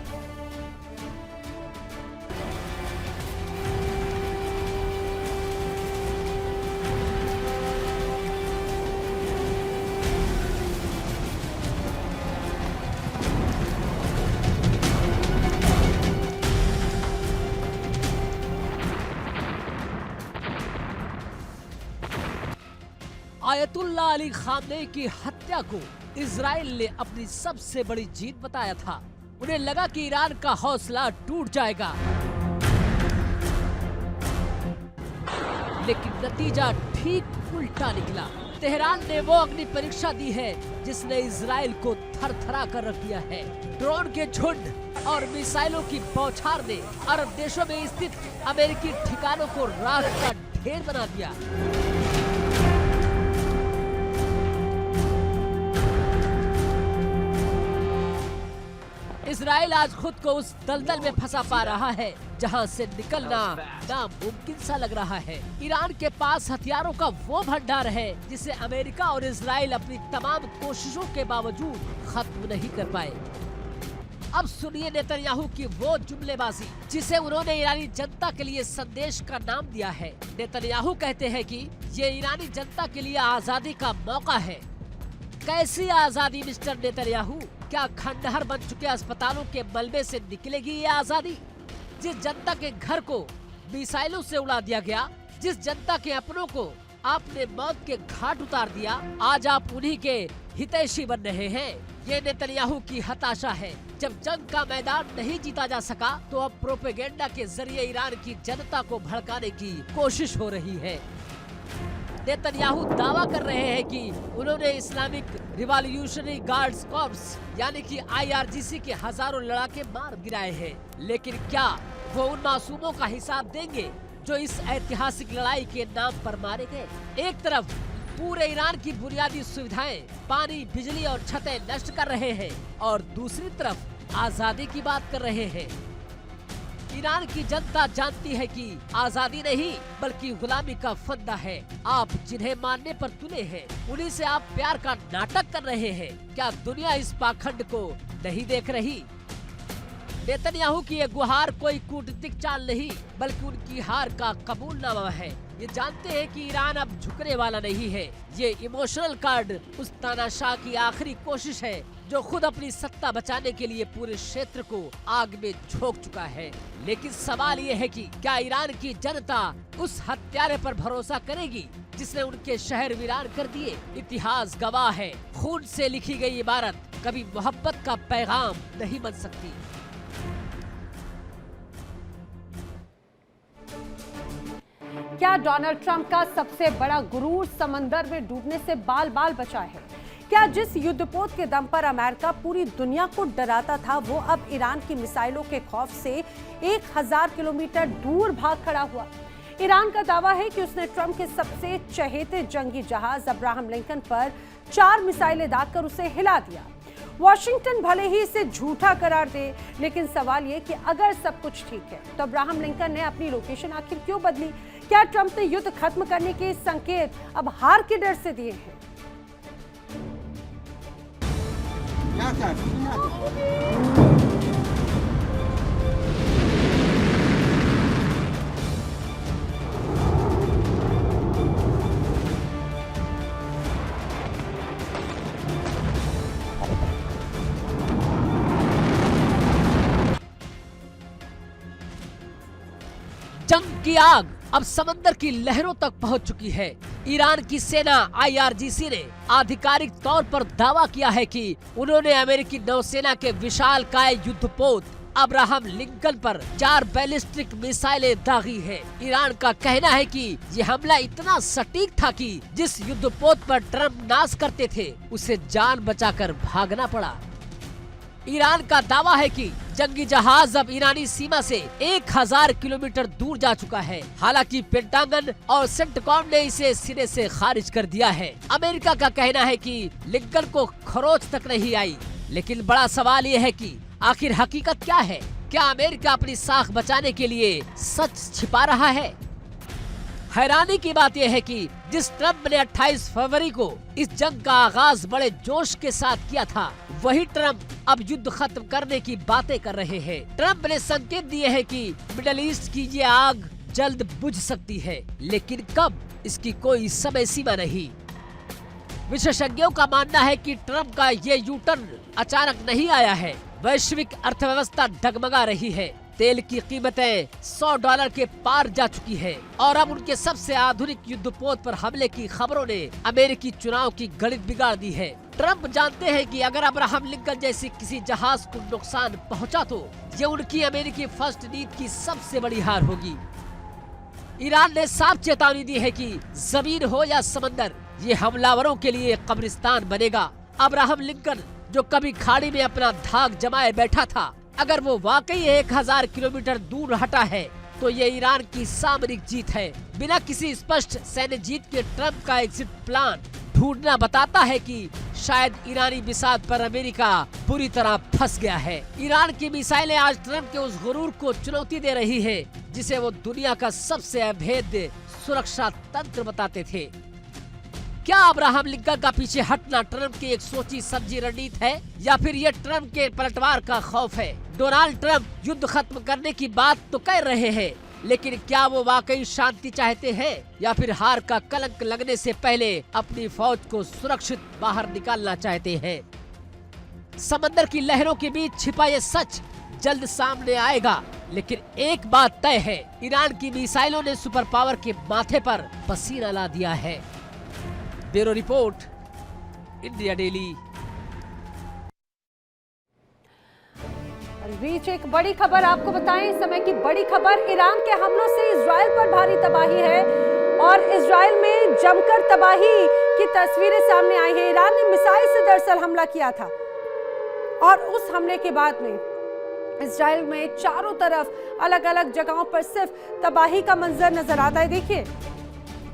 Speaker 2: आयतुल्लाह अली खामनेई की हत्या को इजराइल ने अपनी सबसे बड़ी जीत बताया था। उन्हें लगा कि ईरान का हौसला टूट जाएगा, लेकिन नतीजा ठीक उल्टा निकला। तेहरान ने वो अग्नि परीक्षा दी है जिसने इजराइल को थरथरा कर रख दिया है। ड्रोन के झुंड और मिसाइलों की बौछार ने अरब देशों में स्थित अमेरिकी ठिकानों को राख का ढेर बना दिया। इजराइल आज खुद को उस दलदल में फंसा पा रहा है जहां से निकलना नामुमकिन सा लग रहा है। ईरान के पास हथियारों का वो भंडार है जिसे अमेरिका और इजराइल अपनी तमाम कोशिशों के बावजूद खत्म नहीं कर पाए। अब सुनिए नेतन्याहू की वो जुमलेबाजी जिसे उन्होंने ईरानी जनता के लिए संदेश का नाम दिया है। नेतन्याहू कहते हैं कि ये ईरानी जनता के लिए आजादी का मौका है। कैसी आजादी मिस्टर नेतन्याहू? क्या खंडहर बन चुके अस्पतालों के मलबे से निकलेगी ये आजादी? जिस जनता के घर को मिसाइलों से उड़ा दिया गया, जिस जनता के अपनों को आपने मौत के घाट उतार दिया, आज आप उन्हीं के हितैषी बन रहे हैं। ये नेतन्याहू की हताशा है। जब जंग का मैदान नहीं जीता जा सका तो अब प्रोपेगेंडा के जरिए ईरान की जनता को भड़काने की कोशिश हो रही है। नेतन्याहू दावा कर रहे हैं कि उन्होंने इस्लामिक रिवॉल्यूशनरी गार्ड्स कॉर्प्स यानी कि IRGC के हजारों लड़ाके मार गिराए हैं, लेकिन क्या वो उन मासूमों का हिसाब देंगे जो इस ऐतिहासिक लड़ाई के नाम पर मारे गए? एक तरफ पूरे ईरान की बुनियादी सुविधाएं, पानी, बिजली और छतें नष्ट कर रहे हैं और दूसरी तरफ आजादी की बात कर रहे हैं। ईरान की जनता जानती है कि आजादी नहीं बल्कि गुलामी का फंदा है। आप जिन्हें मानने पर तुले हैं उन्हीं से आप प्यार का नाटक कर रहे हैं। क्या दुनिया इस पाखंड को नहीं देख रही? नेतन्याहू की ये गुहार कोई कूटनीतिक चाल नहीं बल्कि उनकी हार का कबूलनामा है। ये जानते हैं कि ईरान अब झुकने वाला नहीं है। ये इमोशनल कार्ड उस तानाशाह की आखिरी कोशिश है जो खुद अपनी सत्ता बचाने के लिए पूरे क्षेत्र को आग में झोंक चुका है। लेकिन सवाल ये है कि क्या ईरान की जनता उस हत्यारे पर भरोसा करेगी जिसने उनके शहर वीरान कर दिए? इतिहास गवाह है, खून से लिखी गई इबारत कभी मोहब्बत का पैगाम नहीं बन सकती।
Speaker 1: क्या डोनाल्ड ट्रंप का सबसे बड़ा गुरूर समंदर में डूबने से बाल बाल बचा है? क्या जिस युद्धपोत के दम पर अमेरिका पूरी दुनिया को डराता था वो अब ईरान की मिसाइलों के खौफ से 1000 किलोमीटर दूर भाग खड़ा हुआ? ईरान का दावा है कि उसने ट्रंप के सबसे चहेते जंगी जहाज अब्राहम लिंकन पर 4 मिसाइलें दागकर उसे हिला दिया। वॉशिंगटन भले ही इसे झूठा करार दे, लेकिन सवाल ये कि अगर सब कुछ ठीक है तो अब्राहम लिंकन ने अपनी लोकेशन आखिर क्यों बदली? क्या ट्रंप ने युद्ध खत्म करने के संकेत अब हार के डर से दिए हैं?
Speaker 2: जंग की आग अब समंदर की लहरों तक पहुंच चुकी है। ईरान की सेना IRGC ने आधिकारिक तौर पर दावा किया है कि उन्होंने अमेरिकी नौसेना के विशालकाय युद्धपोत अब्राहम लिंकन पर 4 बैलिस्टिक मिसाइलें दागी है। ईरान का कहना है कि ये हमला इतना सटीक था कि जिस युद्धपोत पर ट्रंप नाश करते थे उसे जान बचाकर भागना पड़ा। ईरान का दावा है कि जंगी जहाज अब ईरानी सीमा से 1000 किलोमीटर दूर जा चुका है। हालांकि पेंटागन और सेंटकॉम ने इसे सिरे से खारिज कर दिया है। अमेरिका का कहना है कि लिंकन को खरोच तक नहीं आई। लेकिन बड़ा सवाल ये है कि आखिर हकीकत क्या है? क्या अमेरिका अपनी साख बचाने के लिए सच छिपा रहा है? हैरानी की बात यह है कि जिस ट्रंप ने 28 फरवरी को इस जंग का आगाज बड़े जोश के साथ किया था, वही ट्रंप अब युद्ध खत्म करने की बातें कर रहे हैं। ट्रंप ने संकेत दिए हैं कि मिडल ईस्ट की ये आग जल्द बुझ सकती है, लेकिन कब, इसकी कोई समय सीमा नहीं। विशेषज्ञों का मानना है कि ट्रंप का ये यू टर्न अचानक नहीं आया है। वैश्विक अर्थव्यवस्था डगमगा रही है। तेल की कीमतें $100 के पार जा चुकी है और अब उनके सबसे आधुनिक युद्धपोत पर हमले की खबरों ने अमेरिकी चुनाव की गणित बिगाड़ दी है। ट्रंप जानते हैं कि अगर अब्राहम लिंकन जैसी किसी जहाज को नुकसान पहुंचा तो ये उनकी अमेरिकी फर्स्ट नीति की सबसे बड़ी हार होगी। ईरान ने साफ चेतावनी दी है कि जमीन हो या समंदर, ये हमलावरों के लिए कब्रिस्तान बनेगा। अब्राहम लिंकन जो कभी खाड़ी में अपना धाक जमाए बैठा था, अगर वो वाकई 1000 किलोमीटर दूर हटा है तो ये ईरान की सामरिक जीत है। बिना किसी स्पष्ट सैन्य जीत के ट्रंप का एग्जिट प्लान ढूंढना बताता है कि शायद ईरानी बिसात पर अमेरिका बुरी तरह फंस गया है। ईरान की मिसाइलें आज ट्रंप के उस गुरूर को चुनौती दे रही है जिसे वो दुनिया का सबसे अभेद्य सुरक्षा तंत्र बताते थे। क्या अब्राहम लिंकन का पीछे हटना ट्रंप की एक सोची समझी रणनीति है या फिर ये ट्रंप के पलटवार का खौफ है? डोनाल्ड ट्रंप युद्ध खत्म करने की बात तो कर रहे हैं, लेकिन क्या वो वाकई शांति चाहते हैं या फिर हार का कलंक लगने से पहले अपनी फौज को सुरक्षित बाहर निकालना चाहते हैं? समंदर की लहरों के बीच छिपा ये सच जल्द सामने आएगा, लेकिन एक बात तय है, ईरान की मिसाइलों ने सुपर पावर के माथे पर पसीना ला दिया है। Bureau report, India Daily.
Speaker 1: बीच एक बड़ी खबर आपको बताएं, इस समय की बड़ी खबर, ईरान के हमलों से इजराइल पर भारी तबाही है और इजराइल में जमकर तबाही की तस्वीरें सामने आई हैं। ईरान ने मिसाइल से दरअसल हमला किया था और उस हमले के बाद में इजराइल में चारों तरफ अलग अलग जगहों पर सिर्फ तबाही का मंजर नजर आता है। देखिए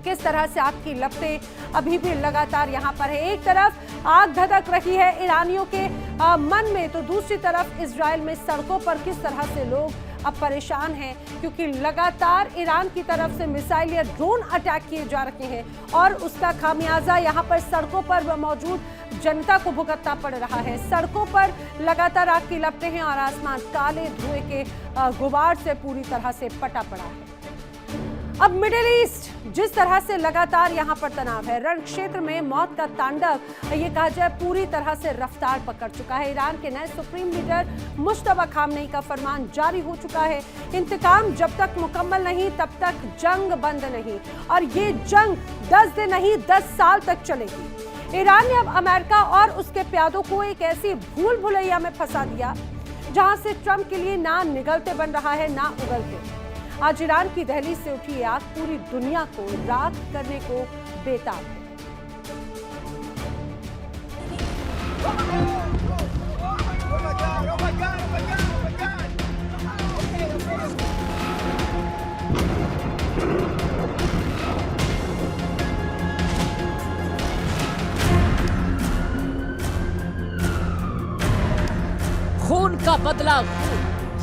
Speaker 1: किस तरह से आग की लपटें अभी भी लगातार यहाँ पर है। एक तरफ आग धधक रही है ईरानियों के मन में, तो दूसरी तरफ इजराइल में सड़कों पर किस तरह से लोग अब परेशान हैं, क्योंकि लगातार ईरान की तरफ से मिसाइल या ड्रोन अटैक किए जा रहे हैं और उसका खामियाजा यहाँ पर सड़कों पर मौजूद जनता को भुगतना पड़ रहा है। सड़कों पर लगातार आग की लपटें हैं और आसमान काले धुएं के गुबार से पूरी तरह से पटा पड़ा है। अब मिडिल ईस्ट जिस तरह से लगातार यहां पर तनाव है, रण क्षेत्र में मौत का तांडव ये कहा जाए पूरी तरह से रफ्तार पकड़ चुका है। ईरान के नए सुप्रीम लीडर मुश्तबा खामनेई का फरमान जारी हो चुका है, इंतकाम जब तक मुकम्मल नहीं तब तक जंग बंद नहीं, और ये जंग 10 दिन नहीं 10 साल तक चलेगी। ईरान ने अब अमेरिका और उसके प्यादों को एक ऐसी भूल भुलैया में फंसा दिया जहां से ट्रंप के लिए ना निगलते बन रहा है ना उगलते। आज ईरान की दहलीज से उठी आग पूरी दुनिया को राख करने को बेताब है।
Speaker 2: खून का बदला खून,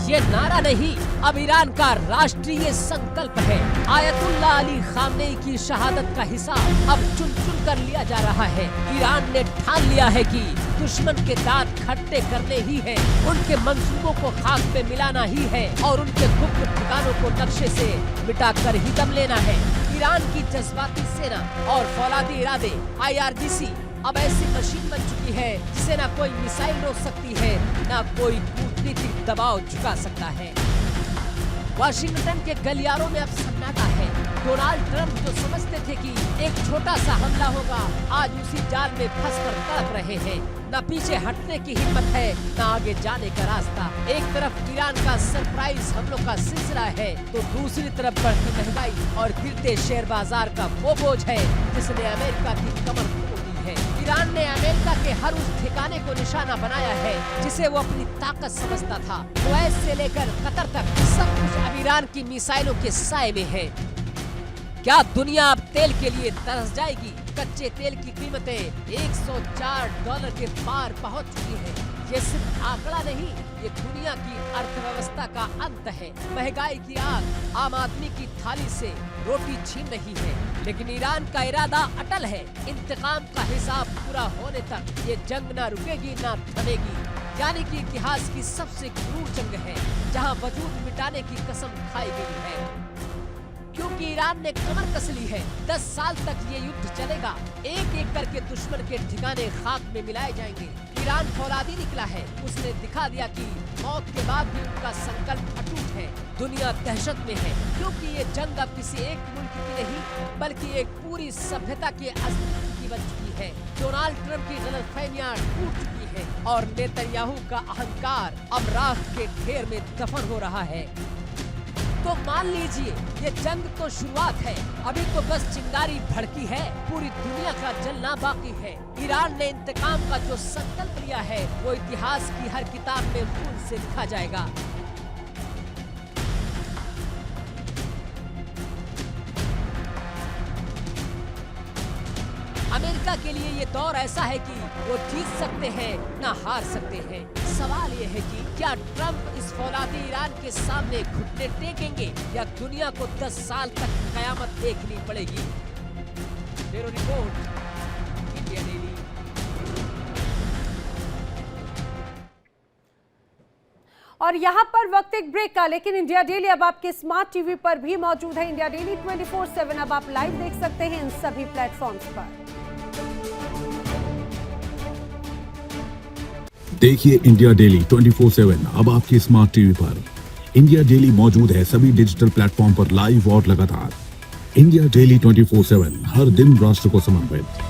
Speaker 2: ये नारा नहीं अब ईरान का राष्ट्रीय संकल्प है। आयतुल्लाह अली खामनेई की शहादत का हिसाब अब चुन चुन कर लिया जा रहा है। ईरान ने ठान लिया है कि दुश्मन के दांत खट्टे करने ही है, उनके मंसूबों को खाक पे मिलाना ही है और उनके गुप्त ठिकानों को नक्शे से मिटाकर ही दम लेना है। ईरान की जज्बाती सेना और फौलादी इरादे IRGC अब ऐसी मशीन बन चुकी है जिसे ना कोई मिसाइल रोक सकती है, ना कोई कूटनीतिक दबाव झुका सकता है। वाशिंगटन के गलियारों में अब सन्नाटा है। डोनाल्ड ट्रंप जो समझते थे कि एक छोटा सा हमला होगा, आज उसी जाल में फंसकर तड़प रहे हैं। न पीछे हटने की हिम्मत है, न आगे जाने का रास्ता। एक तरफ ईरान का सरप्राइज हमलों का सिलसिला है, तो दूसरी तरफ बढ़ती महंगाई और गिरते शेयर बाजार का वो बोझ है जिसने अमेरिका की कमर तोड़ दी है। ईरान ने अमेरिका के हर उस ठिकाने को निशाना बनाया है जिसे वो अपनी ताकत समझता था। कुवैत से लेकर कतर तक सब कुछ अब ईरान की मिसाइलों के साए में है। क्या दुनिया अब तेल के लिए तरस जाएगी? कच्चे तेल की कीमतें $104 के पार पहुंच चुकी है। ये सिर्फ आंकड़ा नहीं, ये दुनिया की अर्थव्यवस्था का अंत है। महंगाई की आग आम आदमी की थाली से रोटी छीन रही है, लेकिन ईरान का इरादा अटल है। इंतकाम का हिसाब पूरा होने तक ये जंग ना रुकेगी ना थमेगी। यानी कि इतिहास की सबसे क्रूर जंग है, जहां वजूद मिटाने की कसम खाई गई है। क्योंकि ईरान ने कमर कस ली है। 10 साल तक ये युद्ध चलेगा। एक एक करके दुश्मन के ठिकाने खाक में मिलाए जाएंगे। ईरान फौलादी निकला है, उसने दिखा दिया कि मौत के बाद भी उनका संकल्प अटूट है। दुनिया दहशत में है, क्योंकि ये जंग अब किसी एक मुल्क की नहीं बल्कि एक पूरी सभ्यता के अस्तित्व की बन चुकी है। डोनाल्ड ट्रंप की गलतफहमियां टूट चुकी है और नेतन्याहू का अहंकार अब राख के ढेर में दफन हो रहा है। तो मान लीजिए ये जंग तो शुरुआत है, अभी तो बस चिंगारी भड़की है, पूरी दुनिया का जलना बाकी है। ईरान ने इंतकाम का जो संकल्प लिया है वो इतिहास की हर किताब में खून से लिखा जाएगा। अमेरिका के लिए ये दौर ऐसा है कि वो जीत सकते हैं ना हार सकते हैं। सवाल ये है कि क्या ट्रंप इस फौलादी ईरान के सामने घुटने टेकेंगे या दुनिया को 10 साल तक कयामत देखनी पड़ेगी। Bureau report, India daily.
Speaker 1: और यहाँ पर वक्त एक ब्रेक का, लेकिन इंडिया डेली अब आपके स्मार्ट टीवी पर भी मौजूद है। इंडिया डेली 24/7 अब आप लाइव देख सकते हैं इन सभी प्लेटफॉर्म्स पर।
Speaker 3: देखिए इंडिया डेली 24/7 अब आपके स्मार्ट टीवी पर। इंडिया डेली मौजूद है सभी डिजिटल प्लेटफॉर्म पर लाइव और लगातार। इंडिया डेली 24/7 हर दिन राष्ट्र को समर्पित।